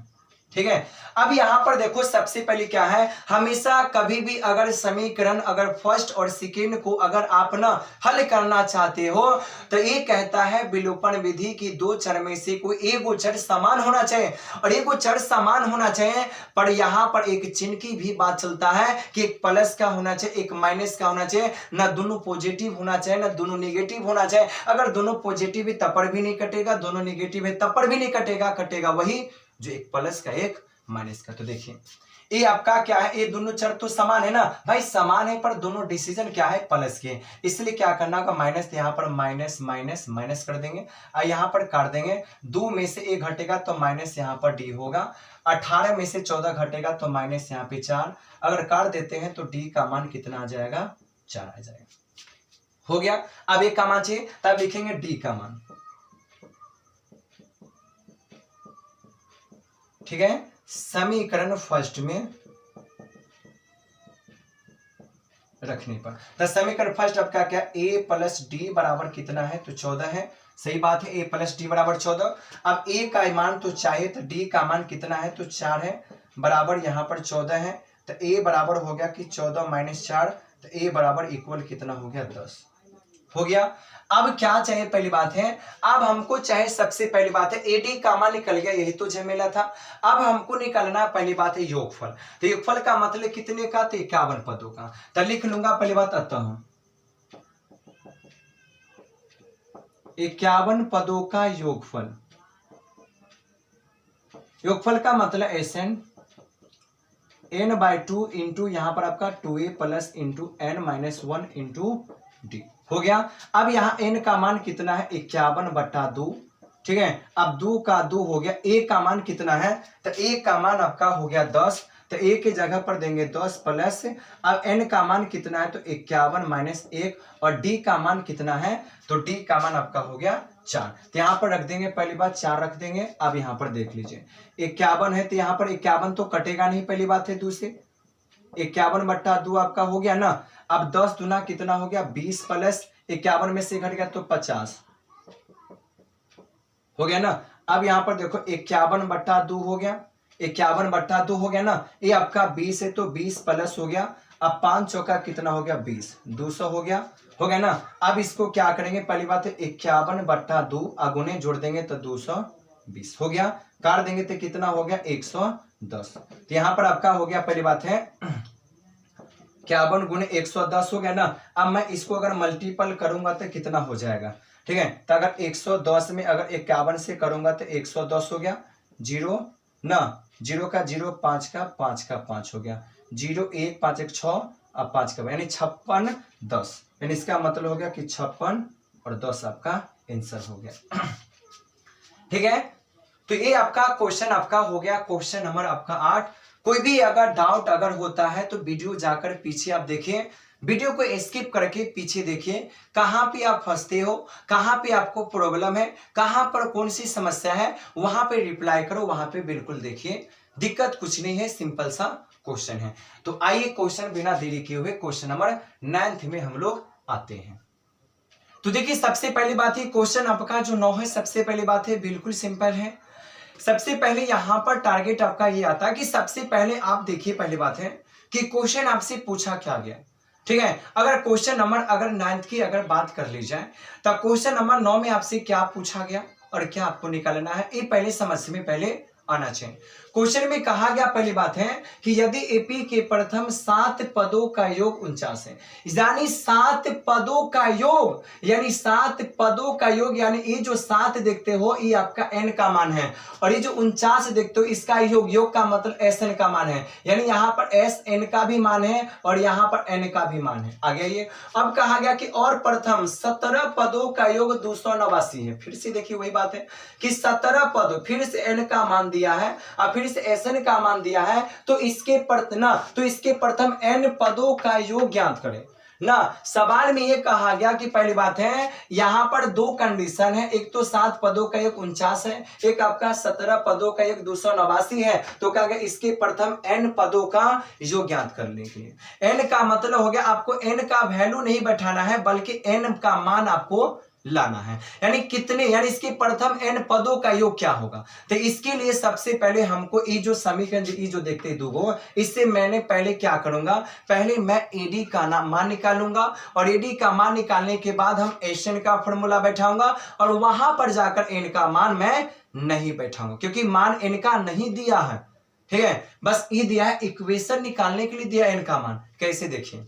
ठीक है। अब यहां पर देखो सबसे पहले क्या है, हमेशा कभी भी अगर समीकरण अगर फर्स्ट और सेकेंड को अगर आप ना हल करना चाहते हो तो ये कहता है विलोपन विधि की दो चर में से कोई एक चर समान होना चाहिए और एक चर समान होना चाहिए। पर यहां पर एक चिन्ह की भी बात चलता है कि एक प्लस का होना चाहिए, एक माइनस का होना चाहिए, ना दोनों पॉजिटिव होना चाहिए ना दोनों नेगेटिव होना चाहिए। अगर दोनों पॉजिटिव है तब पर भी नहीं कटेगा, दोनों नेगेटिव है तब पर भी नहीं कटेगा, कटेगा वही जो एक प्लस का एक माइनस का। तो देखिए ये आपका क्या है, ये दोनों चर तो समान है ना भाई, समान है पर दोनों डिसीजन क्या है प्लस के, इसलिए क्या करना होगा माइनस, यहाँ पर माइनस माइनस माइनस कर देंगे और यहाँ पर काट देंगे। 2 में से 1 घटेगा तो माइनस यहाँ पर डी होगा, 18 में से 14 घटेगा तो माइनस यहाँ पे 4, अगर काट देते हैं तो डी का मान कितना आ जाएगा, 4 आ जाएगा। हो गया। अब एक का मान चाहिए तब लिखेंगे डी का मान, ठीक है। समीकरण फर्स्ट में रखने पर तो समीकरण फर्स्ट आपका क्या, a प्लस डी बराबर कितना है, तो 14 है। सही बात है, a प्लस डी बराबर 14। अब a का मान तो चाहिए तो d का मान कितना है, तो 4 है बराबर यहाँ पर 14 है। तो a बराबर हो गया कि 14 माइनस 4, तो a बराबर इक्वल कितना हो गया, 10 हो गया। अब क्या चाहिए, पहली बात है अब हमको चाहे सबसे पहली बात है एडी का मान निकल गया, यही तो झमेला था। अब हमको निकालना पहली बात है योगफल। तो योगफल का मतलब कितने का, तो 51 पदों का। तो लिख लूंगा पहली बात, अतः 51 पदों का योगफल। योगफल का मतलब एसएन n/2 इंटू यहां पर आपका 2a plus into n-1 into D हो गया। अब यहाँ n का मान कितना है, 51/2, ठीक है। अब 2 का 2 हो गया, a का मान कितना है, तो a का मान आपका हो गया 10, तो a के जगह पर देंगे 10 प्लस, अब n का मान कितना है, तो 51 माइनस 1 और d का मान कितना है, तो d का मान आपका हो गया 4। तो यहाँ पर रख देंगे, पहली बात 4 रख देंगे। अब यहाँ पर देख लीजिए 51 है तो यहाँ पर 51 तो कटेगा नहीं, पहली बात है 2 से, 51/2 आपका हो गया ना। अब 10 दूना कितना हो गया, 20 प्लस 51 में से घट गया तो 50 हो गया ना। अब यहां पर देखो 51/2 हो गया, 51/2 हो गया ना, ये आपका 20 है तो 20 प्लस हो गया। अब 5 चौका कितना हो गया, 20, 200 हो गया ना। अब इसको क्या करेंगे, पहली बात है 51/2 अगुने जोड़ देंगे तो 220 हो गया, काट देंगे तो कितना हो गया, 110। तो यहां पर आपका हो गया पहली बात है 51 गुने 110 हो गया ना। अब मैं इसको अगर मल्टीपल करूंगा तो कितना हो जाएगा, ठीक है। तो अगर 110 में अगर 51 से करूंगा तो 110 हो गया, जीरो ना, जीरो का जीरो, 5 का 5 हो गया, 0 1 5 1 6 अब 5 का, यानी 56 10, यानी इसका मतलब हो गया कि 56 और 10 आपका आंसर हो गया। ठीक है, तो ये आपका क्वेश्चन आपका हो गया, क्वेश्चन नंबर आपका 8। कोई भी अगर डाउट अगर होता है तो वीडियो जाकर पीछे आप देखिए, वीडियो को स्किप करके पीछे देखिए, कहां पे आप फंसते हो, कहां पे आपको प्रॉब्लम है, कहां पर कौन सी समस्या है, वहां पे रिप्लाई करो, वहां पे बिल्कुल देखिए, दिक्कत कुछ नहीं है, सिंपल सा क्वेश्चन है। तो आइए क्वेश्चन बिना देरी किए हुए क्वेश्चन नंबर 9 में हम लोग आते हैं। तो देखिए सबसे पहली बात है, क्वेश्चन आपका जो 9 है, सबसे पहली बात है बिल्कुल सिंपल है। सबसे पहले यहां पर टारगेट आपका ये आता है कि सबसे पहले आप देखिए, पहली बात है कि क्वेश्चन आपसे पूछा क्या गया, ठीक है। अगर क्वेश्चन नंबर अगर 9 की अगर बात कर ली जाए तो क्वेश्चन नंबर 9 में आपसे क्या पूछा गया और क्या आपको निकालना है, ये पहले समझ में पहले आना चाहिए। क्वेश्चन में कहा गया, पहली बात है कि यदि एपी के प्रथम 7 पदों का योग 49 है, यानी 7 पदों का योग, यानी 7 पदों का योग, यानी ये जो 7 देखते हो ये आपका n का मान है, और ये जो 49 देखते हो इसका योग, योग का मतलब SN का मान है, यानी यहां पर SN का भी मान है और यहां पर N का भी मान है। आगे ये अब कहा गया कि और प्रथम 17 पदों का योग 289 है। फिर से देखिए वही बात है कि 17 पद, फिर से N का मान दिया है और फिर से SN का मान दिया है, तो इसके प्रथम n पदों का योग ज्ञात करें ना। सवाल में ये कहा गया कि पहली बात है यहां पर दो कंडीशन है, एक तो 7 पदों का योग 49 है, एक आपका 17 पदों का योग 289 है। तो कहा गया इसके प्रथम n पदों का योग ज्ञात करने के लिए, n का मतलब हो गया आपको n का वैल्यू नहीं बैठाना है बल्कि n का मान आपको लाना है, यानी कितने, यानी इसके प्रथम n पदों का योग क्या होगा। तो इसके लिए सबसे पहले हमको ये जो समीकरण ये जो देखते दूगो, इससे मैंने पहले क्या करूंगा, पहले मैं एडी का मान निकालूंगा और एडी का मान निकालने के बाद हम एसएन का फॉर्मूला बैठाऊंगा और वहां पर जाकर एन का मान मैं नहीं बैठाऊंगा क्योंकि मान एन का नहीं दिया है, ठीक है, बस ये दिया है इक्वेशन निकालने के लिए दिया एन का मान। कैसे देखिए,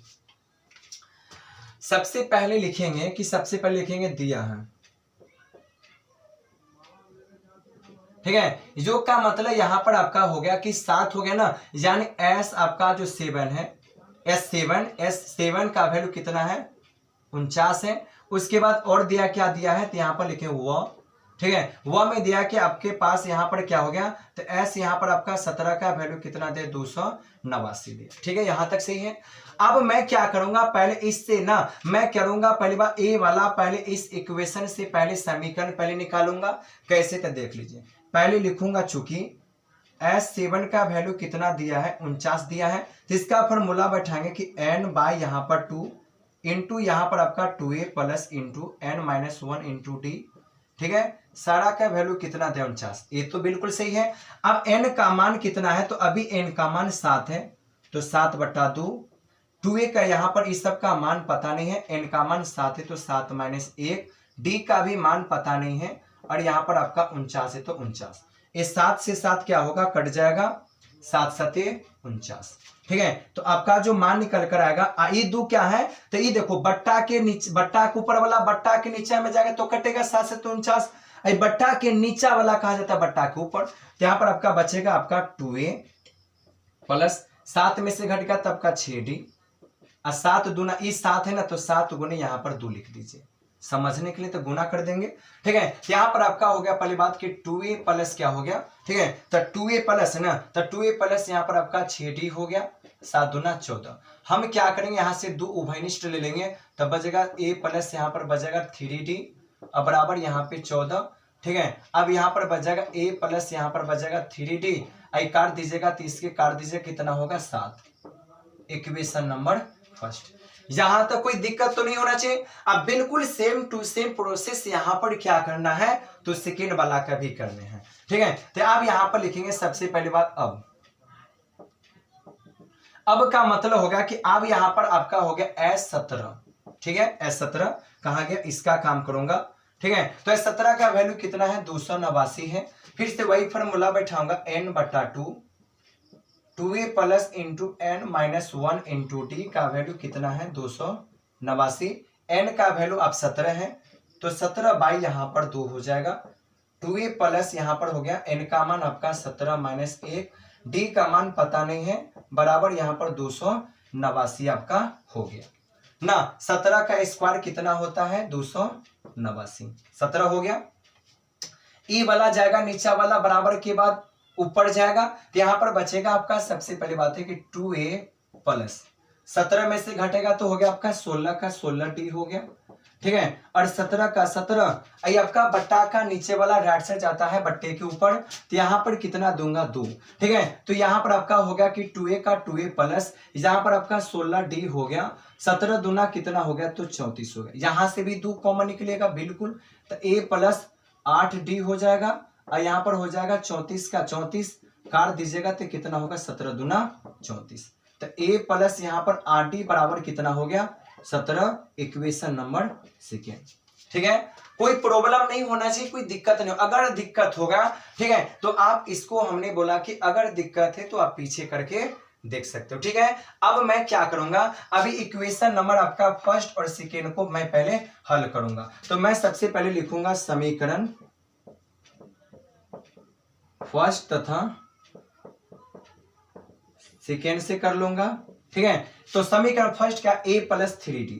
सबसे पहले लिखेंगे कि सबसे पहले लिखेंगे दिया है, ठीक है, योग का मतलब यहां पर आपका हो गया कि 7 हो गया ना, यानी एस आपका जो 7 है, S7 का वैल्यू कितना है 49 है। उसके बाद और दिया क्या दिया है, तो यहां पर लिखे वह, ठीक है, वह में दिया कि आपके पास यहां पर क्या हो गया, तो S यहां पर आपका 17 का वैल्यू कितना दे 289 दिया, ठीक है, यहां तक सही है। अब मैं क्या करूंगा, पहले इससे ना मैं करूंगा पहली बार ए वाला, पहले इस इक्वेशन से पहले समीकरण पहले निकालूंगा। कैसे, तो देख लीजिए, पहले लिखूंगा चूंकि S7 का वैल्यू कितना दिया है 49 दिया है, तो इसका फॉर्मूला बैठाएंगे कि n बाय यहां पर 2 इंटू यहां पर आपका 2a plus into n-1 into D, ठीक है, सारा का वैल्यू कितना दे 49, ये तो बिल्कुल सही है। अब n का मान कितना है, तो अभी n का मान 7 है, तो 7/2, 2a का यहां पर इस सब का मान पता नहीं है, n का मान 7 है तो 7-1, d का भी मान पता नहीं है और यहां पर आपका 49 है तो 49, ये 7 से 7 क्या होगा, कट जाएगा, 7×7 49, ठीक है। तो आपका जो मान निकल कर आएगा, ये दो क्या है, तो ये देखो बट्टा के नीचे, बट्टा के ऊपर वाला बट्टा के नीचे में जाएगा तो कटेगा 7×7 49, बट्टा के नीचा वाला कहा जाता है बट्टा के ऊपर, तो यहां पर आपका बचेगा आपका 2a प्लस 7 में से घटेगा तब का 6d, और 7 दूना, ये 7 है ना तो 7 गुने यहां पर 2 लिख दीजिए, समझने के लिए तो गुना कर देंगे, ठीक है। यहां पर आपका हो गया पहली बात कि 2a प्लस क्या हो गया, ठीक है, तो 2a प्लस है ना, तो 2a प्लस यहां पर आपका 6d हो गया, 7 दूना 14। हम क्या करेंगे, यहां से 2 उभयनिष्ठ ले लेंगे, तब बचेगा a प्लस यहां पर बचेगा 3d और बराबर यहां पे 14, ठीक है। अब यहां पर बचेगा a प्लस यहां पर बचेगा 3d, आई काट दीजिएगा, 30 के काट दीजिएगा, कितना होगा 7। इक्वेशन नंबर फर्स्ट, यहां तक कोई दिक्कत तो नहीं होना चाहिए। अब बिल्कुल सेम टू सेम प्रोसेस यहां पर क्या करना है, तो सेकेंड वाला का भी करने हैं, ठीक है। तो अब यहां पर लिखेंगे सबसे पहली बात अब का मतलब होगा कि अब यहां पर आपका हो गया S17, ठीक है, S17 कहा गया, इसका काम करूंगा, ठीक है। तो S17 का वैल्यू कितना है 289 है, फिर से वही फॉर्मूला बैठाऊंगा n/2 2a plus into n minus 1 into d का वैल्यू कितना है 289। एन का वैल्यू आप 17 है तो 17 बाई यहाँ पर 2 हो जाएगा। 2a प्लस यहाँ पर हो गया एन का मान आपका 17 माइनस 1, डी का मान पता नहीं है, बराबर यहाँ पर 289 आपका हो गया ना। 17 का स्क्वायर कितना होता है 289, 17 हो गया। ई वाला जाएगा नीचा वाला बराबर के बाद ऊपर जाएगा, तो यहां पर बचेगा आपका सबसे पहली बात है कि 2a प्लस 17 में से घटेगा तो हो गया आपका 16 का 16t हो गया, ठीक है। और 17 का 17 ये आपका बट्टा का नीचे वाला राइट साइड जाता है बट्टे के ऊपर, तो यहाँ पर कितना दूंगा 2, ठीक है। तो यहाँ पर आपका हो गया कि 2a का 2a प्लस यहाँ पर आपका 16d हो गया, 17 दूना कितना हो गया तो 34 हो गया। यहां से भी 2 कॉमन निकलेगा बिल्कुल, तो a प्लस 8d हो जाएगा और यहाँ पर हो जाएगा 34 का 34 काट दीजिएगा तो कितना होगा 17 दूना 34। तो a प्लस यहाँ पर 8d बराबर कितना हो गया 17, इक्वेशन नंबर सेकेंड, ठीक है। कोई प्रॉब्लम नहीं होना चाहिए, कोई दिक्कत नहीं। अगर दिक्कत होगा, ठीक है, तो आप इसको हमने बोला कि अगर दिक्कत है तो आप पीछे करके देख सकते हो, ठीक है। अब मैं क्या करूंगा, अभी इक्वेशन नंबर आपका फर्स्ट और सेकेंड को मैं पहले हल करूंगा। तो मैं सबसे पहले लिखूंगा समीकरण फर्स्ट तथा सेकेंड से कर लूंगा, ठीक है। तो समीकरण फर्स्ट क्या a plus 3d,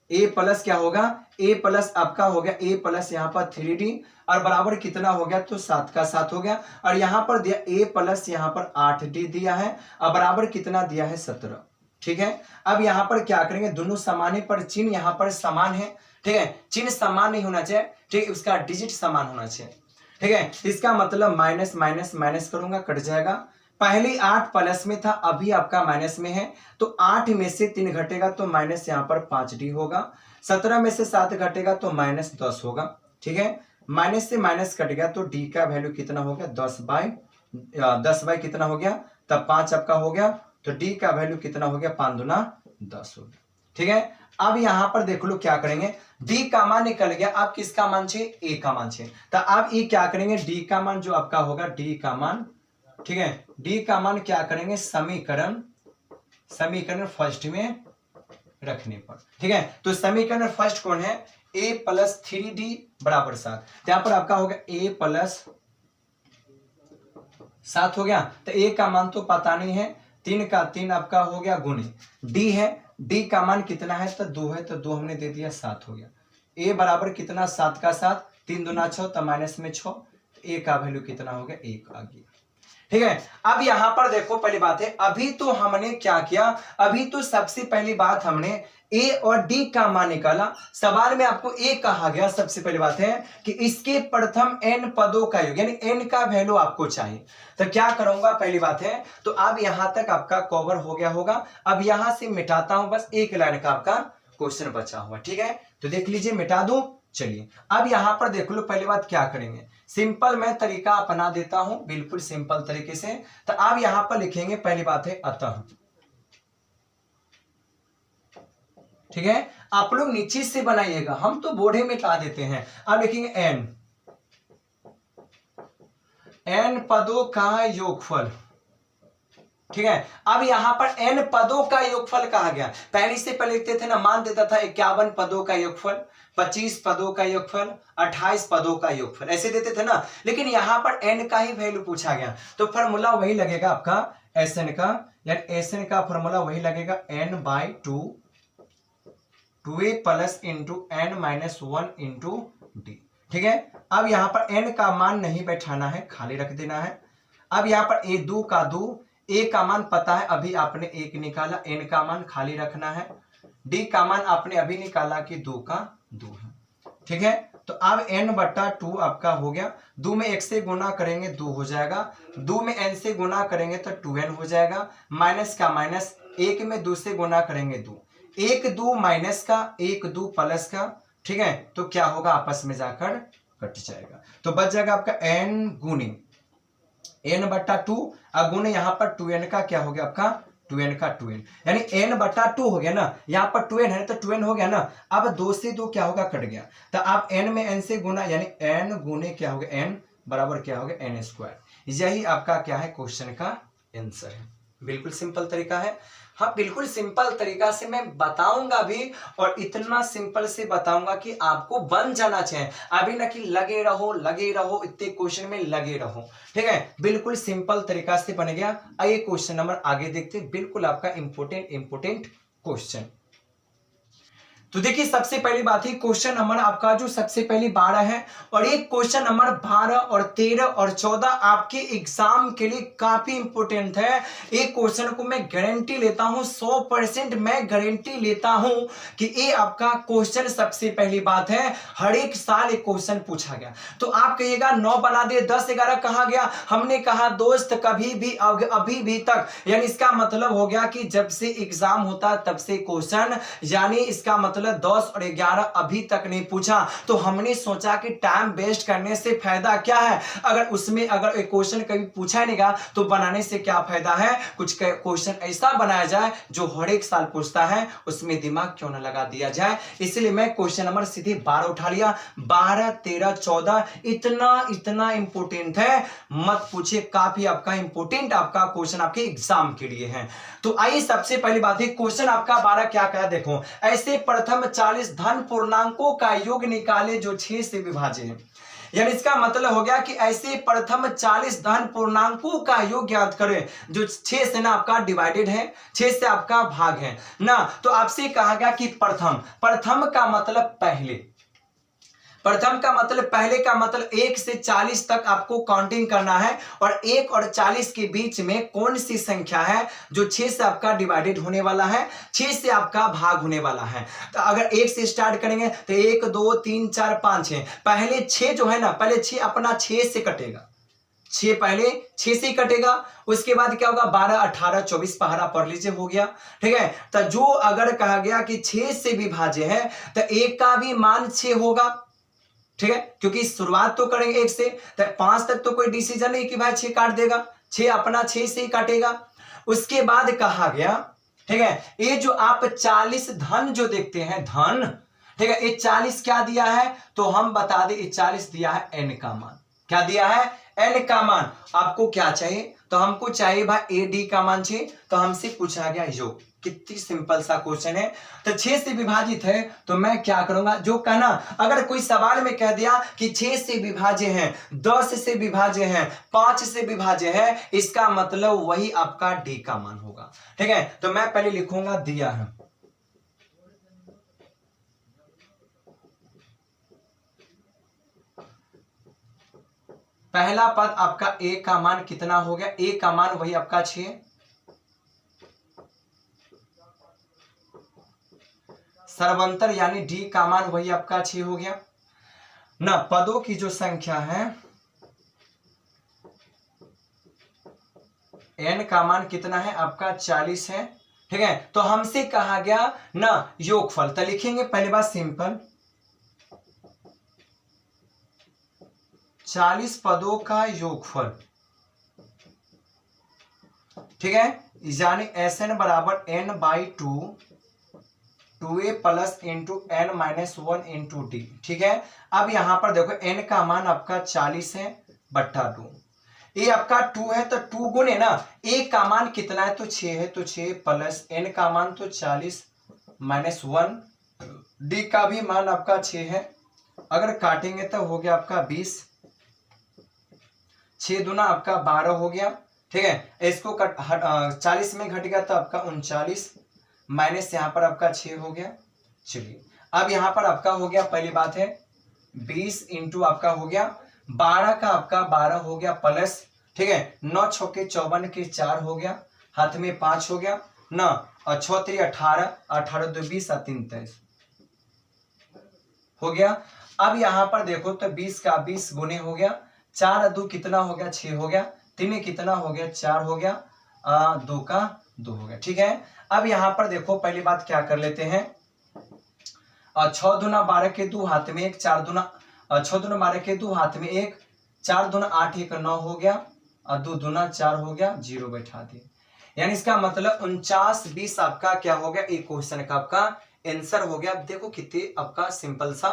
a plus क्या होगा a प्लस आपका हो गया a प्लस यहाँ पर 3d और बराबर कितना हो गया तो 7 का 7 हो गया। और यहाँ पर दिया a प्लस यहाँ पर 8d दिया है और बराबर कितना दिया है 17, ठीक है। अब यहाँ पर क्या करेंगे, दोनों समान है पर चिन्ह यहाँ पर समान है, ठीक है। चिन्ह समान नहीं होना चाहिए, ठीक है, उसका डिजिट समान होना चाहिए, ठीक है। इसका मतलब माइनस माइनस माइनस करूंगा कट जाएगा। पहले 8 प्लस में था, अभी आपका माइनस में है, तो 8 में से 3 घटेगा तो माइनस यहाँ पर 5d होगा। 17 में से 7 घटेगा तो माइनस 10 होगा, ठीक है। माइनस से माइनस कट गया तो d का वैल्यू कितना हो गया 10 बाई कितना हो गया तब 5 आपका हो गया, तो d का वैल्यू कितना हो गया 5 दूना 10 हो गया, ठीक है। अब यहां पर देख लो क्या करेंगे, d का मान निकल गया, आप किसका मान चाहिए a का मान चाहिए, तो आप ये क्या करेंगे d का मान जो आपका होगा d का मान, ठीक है, d का मान क्या करेंगे समीकरण फर्स्ट में रखने पर, ठीक है। तो समीकरण फर्स्ट कौन है a प्लस 3d बराबर 7, तो यहां पर आपका होगा a प्लस 7 हो गया। तो a का मान तो पता नहीं है, 3 का 3 आपका हो गया गुणे d है, d का मान कितना है तो 2 है, तो 2 हमने दे दिया 7 हो गया। a बराबर कितना 7 का 7, 3 दूना 6 तो माइनस में 6, तो a का वैल्यू कितना हो गया 1 आ गया, ठीक है। अब यहां पर देखो पहली बात है, अभी तो हमने क्या किया, अभी तो सबसे पहली बात हमने a और d का मान निकाला। सवाल में आपको a कहा गया, सबसे पहली बात है कि इसके प्रथम n पदों का योग यानी n का वैल्यू आपको चाहिए। तो क्या करूंगा, पहली बात है तो अब यहां तक आपका कवर हो गया होगा। अब यहां से मिटाता हूं, बस एक लाइन का आपका क्वेश्चन बचा हुआ, ठीक है। तो देख लीजिए मिटा दूं, चलिए अब यहां पर देख लो पहली बात क्या करेंगे, सिंपल मैं तरीका अपना देता हूं बिल्कुल सिंपल तरीके से। तो आप यहां पर लिखेंगे पहली बात है अतः, ठीक है। आप लोग नीचे से बनाइएगा, हम तो बोर्ड में मिटा देते हैं। अब लिखेंगे n पदों का योगफल, ठीक है। अब यहां पर n पदों का योगफल कहा गया, पहले से पहले लिखते थे ना, मान देता था 51 पदों का योगफल, 25 पदों का योगफल, 28 पदों का योगफल, ऐसे देते थे ना। लेकिन यहां पर n का ही वैल्यू पूछा गया, तो फॉर्मूला वही लगेगा आपका Sn का, यानी Sn का फॉर्मूला वही लगेगा n/2 2a plus into n minus 1 into D, ठीक है। अब यहां पर n का मान नहीं बैठाना है, खाली रख देना है। अब यहां पर a 2 का 2, a का मान पता है अभी आपने 1 निकाला, n का मान खाली रखना है, d का मान आपने अभी निकाला कि 2 का 2 है, ठीक है। तो अब n/2 आपका हो गया, 2 में 1 से गुना करेंगे 2 हो जाएगा, 2 में n से गुना करेंगे तो 2n हो जाएगा, माइनस का माइनस, 1 में 2 से गुना करेंगे 2, 1 2 माइनस का 1 2 प्लस का, ठीक है। तो क्या होगा आपस में जाकर कट जाएगा, तो बच जाएगा आपका n गुने n/2 गुने यहाँ पर 2n का क्या हो गया आपका 2n का 2n, यानी n/2 हो गया ना, यहाँ पर 2n है तो 2n हो गया ना। अब 2 से 2 क्या होगा कट गया, तो आप n में n से गुना यानी n गुने क्या हो गया n बराबर क्या हो गया n स्क्वायर। यही आपका क्या है क्वेश्चन का आंसर है। बिल्कुल सिंपल तरीका है। हाँ बिल्कुल सिंपल तरीका से मैं बताऊंगा भी, और इतना सिंपल से बताऊंगा कि आपको बन जाना चाहिए। अभी ना कि लगे रहो इतने क्वेश्चन में लगे रहो, ठीक है। बिल्कुल सिंपल तरीका से बन गया। आइए क्वेश्चन नंबर आगे देखते हैं, बिल्कुल आपका इंपोर्टेंट क्वेश्चन। तो देखिए सबसे पहली बात है क्वेश्चन नंबर आपका जो सबसे पहली 12 है, और ये क्वेश्चन नंबर 12 और 13 और 14 आपके एग्जाम के लिए काफी इंपोर्टेंट है। एक क्वेश्चन को मैं गारंटी लेता हूं, 100% मैं गारंटी लेता हूं कि ये आपका क्वेश्चन सबसे पहली बात है हर एक साल एक क्वेश्चन पूछा गया। तो आप कहिएगा 9 बना दे, 10 11 कहा गया। हमने कहा दोस्त कभी भी अभी भी तक, यानी इसका मतलब हो गया कि जब से एग्जाम होता तब से क्वेश्चन, यानी इसका मतलब 10 और 11 अभी तक नहीं पूछा। तो हमने सोचा कि टाइम वेस्ट करने से फायदा क्या है, अगर उसमें अगर एक क्वेश्चन कभी पूछा नहीं गया तो बनाने से क्या फायदा है। कुछ क्वेश्चन ऐसा बनाया जाए जो हर एक साल पूछता है, उसमें दिमाग क्यों ना लगा दिया जाए। इसलिए मैं क्वेश्चन नंबर सीधे 12 उठा लिया। 12 13 14 इतना इंपोर्टेंट है, मत पूछिए, काफी आपका इंपोर्टेंट आपका क्वेश्चन आपके एग्जाम के लिए है। तो आइए सबसे पहली बात है क्वेश्चन आपका 12 क्या कहा, देखो ऐसे प्रथम 40 धन पूर्णांकों का योग निकाले जो 6 से विभाज्य है। यानी इसका मतलब हो गया कि ऐसे प्रथम 40 धन पूर्णांकों का योग ज्ञात करें जो 6 से ना आपका डिवाइडेड है, 6 से आपका भाग है ना। तो आपसे कहा गया कि प्रथम का मतलब पहले, प्रथम का मतलब पहले का मतलब 1 से 40 तक आपको काउंटिंग करना है, और 1 और 40 के बीच में कौन सी संख्या है जो 6 से आपका डिवाइडेड होने वाला है, 6 से आपका भाग होने वाला है। तो अगर 1 से स्टार्ट करेंगे तो 1 2 3 4 5 है, पहले 6 जो है ना, पहले 6 अपना 6 से कटेगा, 6 पहले 6 से ही कटेगा। उसके बाद क्या होगा 12 18 24 पहाड़ा पढ़ लीजिए, हो गया, ठीक है। तो जो अगर कहा गया कि 6 से विभाज्य है तो 1 का भी मान 6 होगा, ठीक है, क्योंकि शुरुआत तो करेंगे 1 से, तो 5 तक तो कोई डिसीजन नहीं कि भाई 6 काट देगा, 6 अपना 6 से ही काटेगा। उसके बाद कहा गया, ठीक है, ये जो आप 40 धन जो देखते हैं धन, ठीक है, ये 40 क्या दिया है तो हम बता दें, ये 40 दिया है n का मान। क्या दिया है n का मान। आपको क्या चाहिए तो हमको चाहिए भाई ए डी का मान चाहिए, तो हमसे पूछा गया योग। कितनी सिंपल सा क्वेश्चन है। तो 6 से विभाजित है तो मैं क्या करूंगा, जो कहना अगर कोई सवाल में कह दिया कि 6 से विभाज्य है, 10 से विभाज्य है, 5 से विभाज्य है, इसका मतलब वही आपका डी का मान होगा, ठीक है। तो मैं पहले लिखूंगा दिया है, पहला पद आपका ए का मान कितना हो गया, ए का मान वही आपका 6, सर्वंतर यानी डी का मान वही आपका 6 हो गया ना। पदों की जो संख्या है n का मान कितना है आपका 40 है, ठीक है। तो हमसे कहा गया ना योगफल, तो लिखेंगे पहली बात सिंपल 40 पदों का योगफल, ठीक है, यानी Sn बराबर n/2 2a plus into n minus 1 into D, ठीक है। अब यहां पर देखो n का मान आपका 40 है बट्टा 2, ये आपका 2 है तो 2 गुने ना a का मान कितना है तो 6 है, तो 6 प्लस n का मान तो 40 माइनस 1, d का भी मान आपका 6 है, अगर काटेंगे तो हो गया आपका 20, 6 दूना आपका 12 हो गया, ठीक है। इसको 40 में घट गया तो आपका 39 माइनस यहाँ पर आपका 6 हो गया। चलिए अब यहाँ पर आपका हो गया, पहली बात है 20 इंटू आपका हो गया 12 का आपका 12 हो गया प्लस, ठीक है, 9 छक्के 54 के 4 हो गया, हाथ में 5 हो गया ना, और 6 3 18 18 2 20 और 3 23 हो गया। अब यहाँ पर देखो तो 20 का 20 गुने हो गया, 4 2 कितना हो गया 6 हो गया, 3 कितना हो गया 4 हो गया, 2 का 2 हो गया, ठीक है। अब यहाँ पर देखो पहली बात क्या कर लेते हैं, 6 दूना 12 के 2 हाथ में 1, 4 दूना 6 दूना 12 के 2 हाथ में 1, 4 दूना 8 1 9 हो गया, और 2 दूना 4 हो गया, 0 बैठा दिए, यानी इसका मतलब 49 20 आपका क्या हो गया, एक क्वेश्चन का आपका आंसर हो गया। देखो कितने आपका सिंपल सा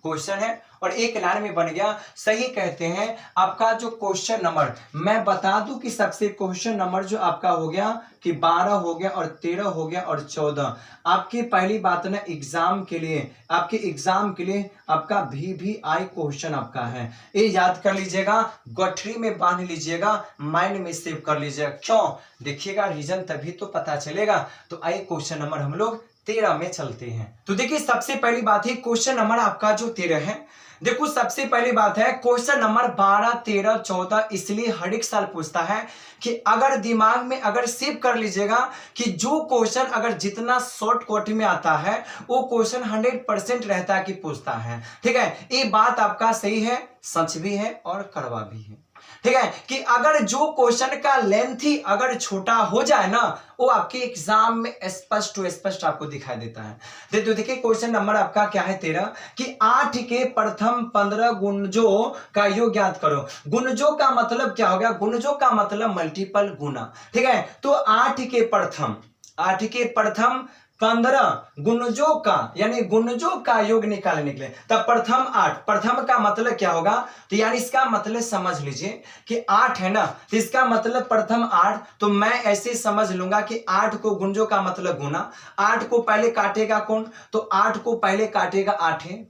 क्वेश्चन है और एक लाइन में बन गया, सही कहते हैं आपका जो क्वेश्चन नंबर। मैं बता दूं कि सबसे क्वेश्चन नंबर जो आपका हो गया कि 12 हो गया और 13 हो गया और 14 आपकी पहली बात ना एग्जाम के लिए, आपके एग्जाम के लिए आपका VVI क्वेश्चन आपका है। ये याद कर लीजिएगा, गठरी में बांध लीजिएगा, माइंड में सेव कर लीजिएगा। क्यों देखिएगा, रीजन तभी तो पता चलेगा। तो आइए क्वेश्चन नंबर हम लोग 13 में चलते हैं। तो देखिए सबसे पहली बात है क्वेश्चन नंबर आपका जो 13 है। देखो सबसे पहली बात है क्वेश्चन नंबर 12, 13, 14 इसलिए हर एक साल पूछता है कि अगर दिमाग में अगर सेव कर लीजिएगा कि जो क्वेश्चन अगर जितना शॉर्ट कट में आता है वो क्वेश्चन 100% रहता है कि पूछता है। ठीक है, ये बात आपका सही है, सच भी है और कड़वा भी है। ठीक है कि अगर जो क्वेश्चन का लेंथ ही अगर छोटा हो जाए ना वो आपके एग्जाम में स्पष्ट आपको दिखाई देता है। तो देखिए क्वेश्चन नंबर आपका क्या है 13 कि 8 के प्रथम 15 गुणजों का योग ज्ञात करो। गुणजों का मतलब क्या हो गया, गुणजों का मतलब मल्टीपल गुना। ठीक है, तो 8 के प्रथम 15 गुणजों का यानी गुणजों का योग निकालने के लिए तब प्रथम 8, प्रथम का मतलब क्या होगा, तो यानी इसका मतलब समझ लीजिए कि 8 है ना, तो इसका मतलब प्रथम 8, तो मैं ऐसे समझ लूंगा कि 8 को गुणजों का मतलब गुना, 8 को पहले काटेगा कौन, तो 8 को पहले काटेगा 8 है,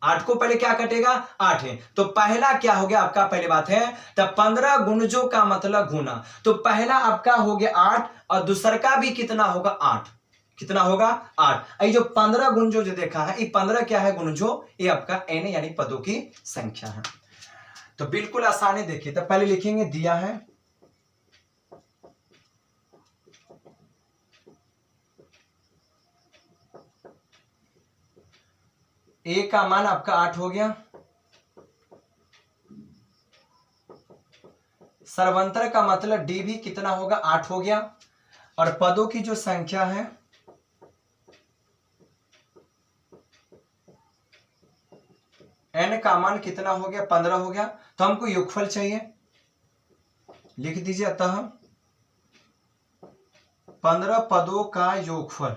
8 को पहले क्या कटेगा 8 है, तो पहला क्या हो गया आपका, पहली बात है तब 15 गुणजों का मतलब गुना, तो पहला आपका हो गया 8 और दूसरा का भी कितना होगा 8, कितना होगा 8। ये जो 15 गुणजों जो देखा है ये 15 क्या है गुणजों, ये आपका n यानी पदों की संख्या है। तो बिल्कुल आसान है, देखिए तो पहले लिखेंगे दिया है a का मान आपका 8 हो गया, सर्वंतर का मतलब d भी कितना होगा 8 हो गया, और पदों की जो संख्या है n का मान कितना हो गया 15 हो गया। तो हमको योगफल चाहिए, लिख दीजिए अतः 15 पदों का योगफल।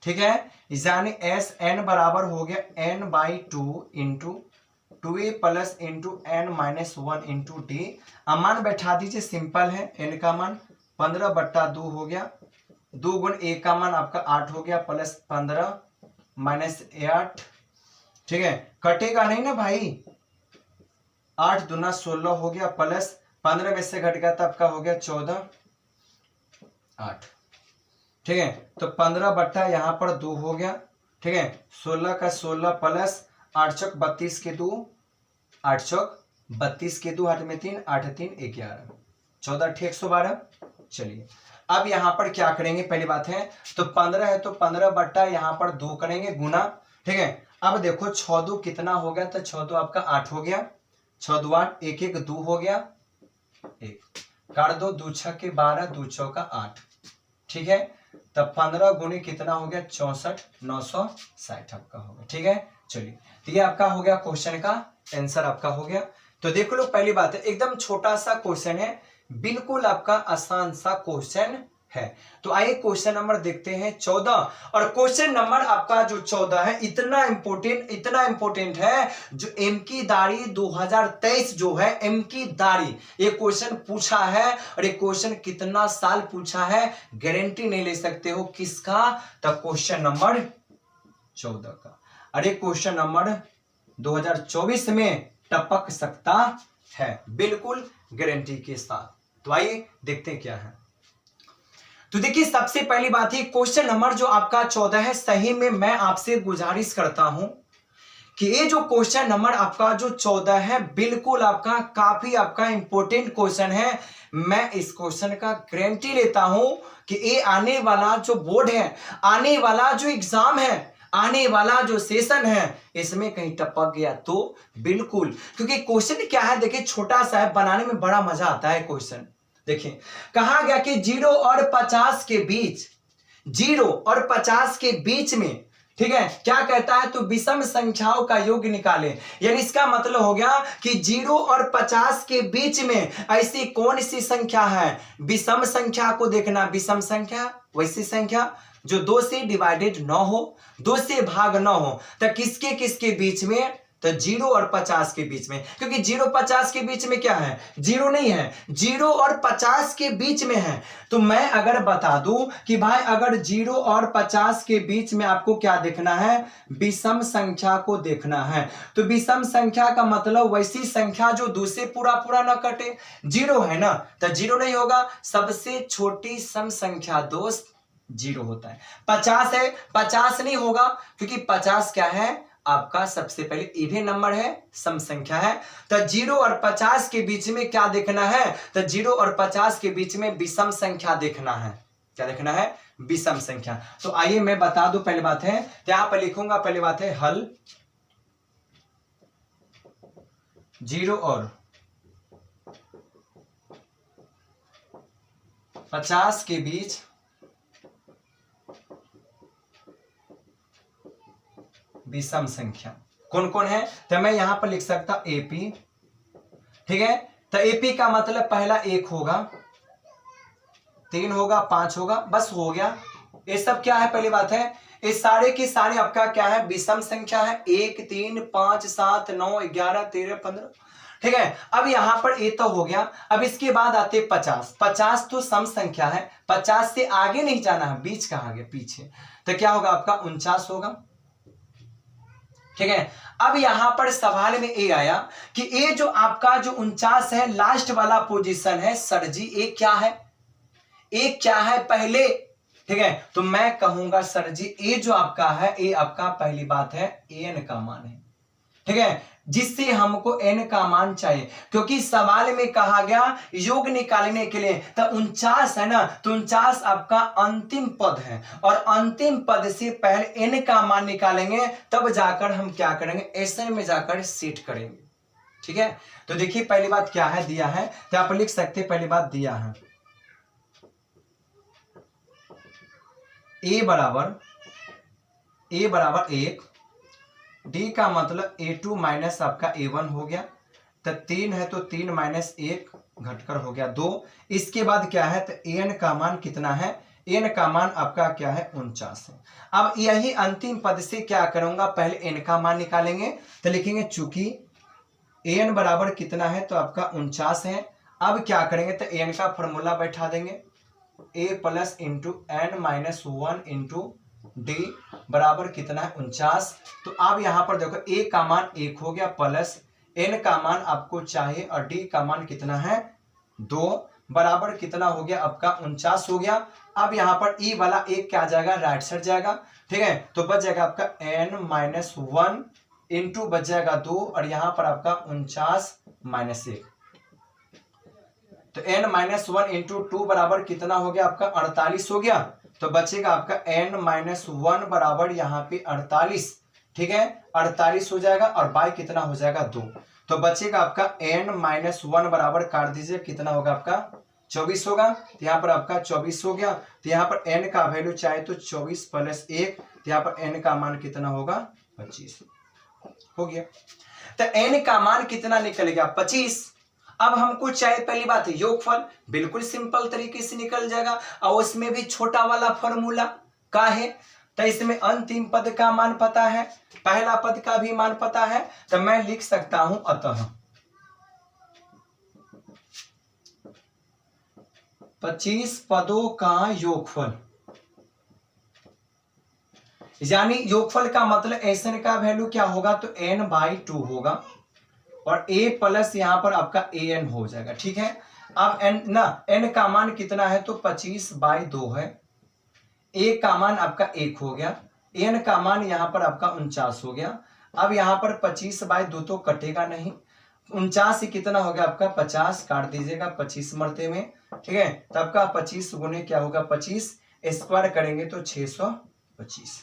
ठीक है, यानी Sn बराबर हो गया n/2 into 2a plus into n-1 into D. मान बैठा दीजिए, सिंपल है, n का मान 15/2 हो गया, 2 गुण a का मान आपका 8 हो गया प्लस 15 माइनस 8। ठीक है, कटेगा नहीं ना भाई, 8 दूना 16 हो गया प्लस 15 में से घट गया तब का हो गया 14 8। ठीक है, तो 15 बट्टा यहाँ पर 2 हो गया। ठीक है, 16 का 16 प्लस 8 चौक 32 के 2, 8 चौक 32 के 2, 8 में 3, 8 3 11, 14 8 112। चलिए अब यहाँ पर क्या करेंगे, पहली बात है तो 15 है तो 15 बट्टा यहाँ पर 2 करेंगे गुना। ठीक है, अब देखो 6 2 कितना हो गया, तो 6 2 आपका 8 हो गया, 6 2 8, 1 1 2 हो गया, 1 काट दो, 2 6 के 12, 2 चौका 8। ठीक है, तब 15 गुने कितना हो गया 64 960 आपका होगा। ठीक है, चलिए तो ये आपका हो गया क्वेश्चन का आंसर आपका हो गया। तो देख लो पहली बात है एकदम छोटा सा क्वेश्चन है, बिल्कुल आपका आसान सा क्वेश्चन है। तो आइए क्वेश्चन नंबर देखते हैं 14, और क्वेश्चन नंबर आपका जो 14 है इतना इंपॉर्टेंट है, जो एम की दाढ़ी 2023 जो है एम की दाढ़ी ये क्वेश्चन पूछा है, और ये क्वेश्चन कितना साल पूछा है गारंटी नहीं ले सकते हो किसका, तो क्वेश्चन नंबर 14 का। अरे क्वेश्चन नंबर 2024 में टपक सकता है बिल्कुल गारंटी के साथ। तो आइए देखते हैं क्या है। तो देखिए सबसे पहली बात है क्वेश्चन नंबर जो आपका 14 है, सही में मैं आपसे गुजारिश करता हूं कि ये जो क्वेश्चन नंबर आपका जो 14 है बिल्कुल आपका काफी आपका इंपॉर्टेंट क्वेश्चन है। मैं इस क्वेश्चन का गारंटी लेता हूं कि ये आने वाला जो बोर्ड है, आने वाला जो एग्जाम है, आने वाला जो सेशन है, इसमें कहीं टपक गया तो बिल्कुल, क्योंकि क्वेश्चन क्या है देखिए छोटा सा है, बनाने में बड़ा मजा आता है क्वेश्चन। देखिए कहा गया कि 0 और 50 के बीच, 0 और 50 के बीच में, ठीक है, क्या कहता है तो विषम संख्याओं का योग निकाले। यानी इसका मतलब हो गया कि 0 और 50 के बीच में ऐसी कौन सी संख्या है, विषम संख्या को देखना, विषम संख्या वैसी संख्या, जो 2 से डिवाइडेड ना हो, 2 से भाग ना हो, तो किसके किसके बीच में, तो 0 और 50 के बीच में, क्योंकि 0 50 के बीच में क्या है, 0 नहीं है, 0 और 50 के बीच में है। तो मैं अगर बता दूं कि भाई अगर 0 और 50 के बीच में आपको क्या देखना है, विषम संख्या को देखना है, तो विषम संख्या का मतलब वैसी संख्या जो 2 से पूरा पूरा ना कटे। 0 है ना, तो 0 नहीं होगा, सबसे छोटी सम संख्या दोस्त 0 होता है। 50 है, 50 नहीं होगा, क्योंकि 50 क्या है, आपका सबसे पहले इवन नंबर है, सम संख्या है। तो 0 और 50 के बीच में क्या देखना है, तो 0 और 50 के बीच में विषम संख्या देखना है। क्या देखना है, विषम संख्या। तो आइए मैं बता दूं, पहली बात है, तो यहां पर लिखूंगा, पहली बात है हल 0 और 50 के बीच विषम संख्या कौन कौन है, तो मैं यहां पर लिख सकता एपी, ठीक है। तो एपी का मतलब पहला 1 होगा, 3 होगा, 5 होगा, बस हो गया। ये सब क्या है, पहली बात है, ये सारे की सारे आपका क्या है, विषम संख्या है। 1 3 5 7 9 11 13 15, ठीक है। अब यहां पर ये तो हो गया। अब इसके बाद आते 50। 50 तो सम संख्या है, 50 से आगे नहीं जाना है, बीच कहां गया, पीछे। तो क्या होगा आपका 49 होगा, ठीक है। अब यहां पर सवाल में ये आया कि ये जो आपका जो 49 है, लास्ट वाला पोजीशन है, सर जी ये क्या है, ये क्या है पहले, ठीक है। तो मैं कहूंगा सर जी ये जो आपका है, ये आपका पहली बात है एन का मान है, ठीक है, जिससे हमको एन का मान चाहिए, क्योंकि सवाल में कहा गया योग निकालने के लिए, तो 49 है ना, तो 49 आपका अंतिम पद है, और अंतिम पद से पहले एन का मान निकालेंगे, तब जाकर हम क्या करेंगे, एसएन में जाकर सेट करेंगे, ठीक है। तो देखिए पहली बात क्या है, दिया है, तो आप लिख सकते हैं, पहली बात दिया है ए बराबर 1, डी का मतलब A2 माइनस आपका A1 हो गया, तो 3 है तो 3 माइनस 1 घटकर हो गया 2। इसके बाद क्या है, तो एन का मान कितना है, एन का मान आपका क्या है 49 है। अब यही अंतिम पद से क्या करूंगा, पहले एन का मान निकालेंगे, तो लिखेंगे चूंकि एन बराबर कितना है, तो आपका 49 है। अब क्या करेंगे, तो एन का फॉर्मूला बैठा देंगे, a plus into n minus 1 into d बराबर कितना है 49। तो अब यहां पर देखो a का मान 1 हो गया, प्लस n का मान आपको चाहिए, और d का मान कितना है 2, बराबर कितना हो गया आपका 49 हो गया। अब यहां पर e वाला 1 क्या जाएगा, राइट साइड जाएगा, ठीक है। तो बच जाएगा आपका n माइनस 1 इंटू बच जाएगा 2, और यहां पर आपका 49 माइनस 1, तो n माइनस 1 इंटू 2 बराबर कितना हो गया आपका 48 हो गया। तो बचेगा आपका n माइनस 1 बराबर यहाँ पे 48, ठीक है, 48 हो जाएगा, और बाई कितना हो जाएगा 2। तो बचेगा आपका n माइनस 1 बराबर काट दीजिए, कितना होगा आपका 24 होगा, तो यहाँ पर आपका 24 हो गया। तो यहाँ पर n का वैल्यू चाहे तो 24 प्लस 1, तो यहाँ पर n का मान कितना होगा 25 हो गया। तो n का मान कितना निकल गया 25। अब हमको चाहिए पहली बात है योगफल, बिल्कुल सिंपल तरीके से निकल जाएगा, और उसमें भी छोटा वाला फॉर्मूला का है। तो इसमें अंतिम पद का मान पता है, पहला पद का भी मान पता है, तो मैं लिख सकता हूं अतः 25 पदों का योगफल, यानी योगफल का मतलब एन का वैल्यू क्या होगा, तो n/2 होगा, और a प्लस यहां पर आपका an हो जाएगा, ठीक है। अब n का मान कितना है, तो 25/2 है, a का मान आपका 1 हो गया, n का मान यहां पर आपका 49 हो गया। अब यहां पर 25/2 तो कटेगा नहीं, 49 से कितना हो गया आपका 50, काट दीजिएगा 25 मरते में, ठीक है। तो आपका 25 गुने क्या होगा 25, स्क्वायर करेंगे तो 625।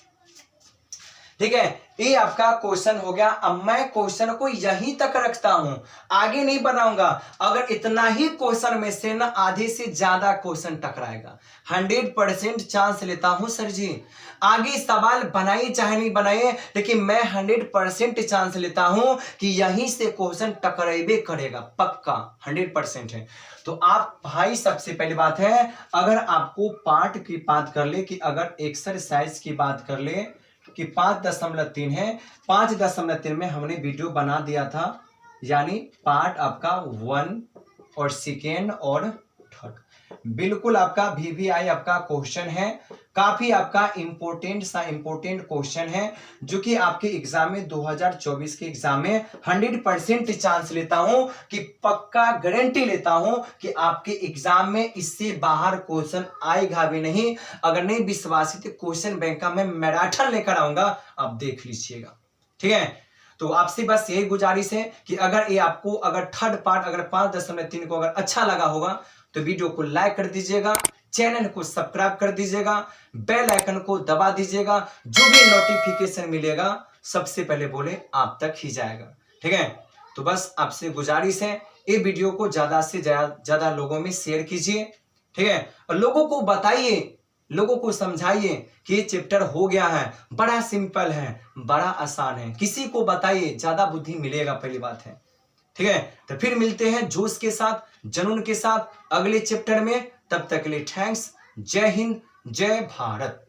ठीक है, ये आपका क्वेश्चन हो गया। अब मैं क्वेश्चन को यहीं तक रखता हूं, आगे नहीं बढ़ाऊंगा। अगर इतना ही क्वेश्चन में से ना आधे से ज्यादा क्वेश्चन टकराएगा, 100% चांस लेता हूं सर जी। आगे सवाल बनाइए चाहे नहीं बनाइए, लेकिन मैं 100% चांस लेता हूं कि यहीं से क्वेश्चन टकराइबे करेगा, पक्का 100% है। तो आप भाई सबसे पहली बात है, अगर आपको पार्ट की बात कर ले कि अगर एक्सरसाइज की बात कर ले कि 5.3 है, 5.3 में हमने वीडियो बना दिया था, यानी पार्ट आपका 1 और सेकेंड और थर्ड। बिल्कुल आपका VVI आपका क्वेश्चन है, काफी आपका इंपॉर्टेंट क्वेश्चन है, जो कि आपके एग्जाम में 2024 के एग्जाम में 100% चांस लेता हूं कि पक्का गारंटी लेता हूं कि आपके एग्जाम में इससे बाहर क्वेश्चन आएगा भी नहीं। अगर नहीं विश्वास है तो क्वेश्चन बैंक का मैं मैराथन लेकर आऊंगा, आप देख लीजिएगा। ठीक है, तो आपसे बस यही गुजारिश है कि अगर ये आपको अगर थर्ड पार्ट अगर 5.3 को अगर अच्छा लगा होगा तो वीडियो को लाइक कर दीजिएगा, चैनल को सब्सक्राइब कर दीजिएगा, बेल आइकन को दबा दीजिएगा, जो भी नोटिफिकेशन मिलेगा सबसे पहले बोले आप तक ही जाएगा। ठीक है, तो बस आपसे गुजारिश है, ये वीडियो को ज्यादा से ज्यादा लोगों में शेयर कीजिए। ठीक है, और लोगों को बताइए, लोगों को समझाइए कि ये चैप्टर हो गया है, बड़ा सिंपल है, बड़ा आसान है। किसी को बताइए, ज्यादा बुद्धि मिलेगा, पहली बात है। ठीक है, तो फिर मिलते हैं जोश के साथ, जुनून के साथ अगले चैप्टर में। तब तक के लिए थैंक्स। जय हिंद, जय भारत।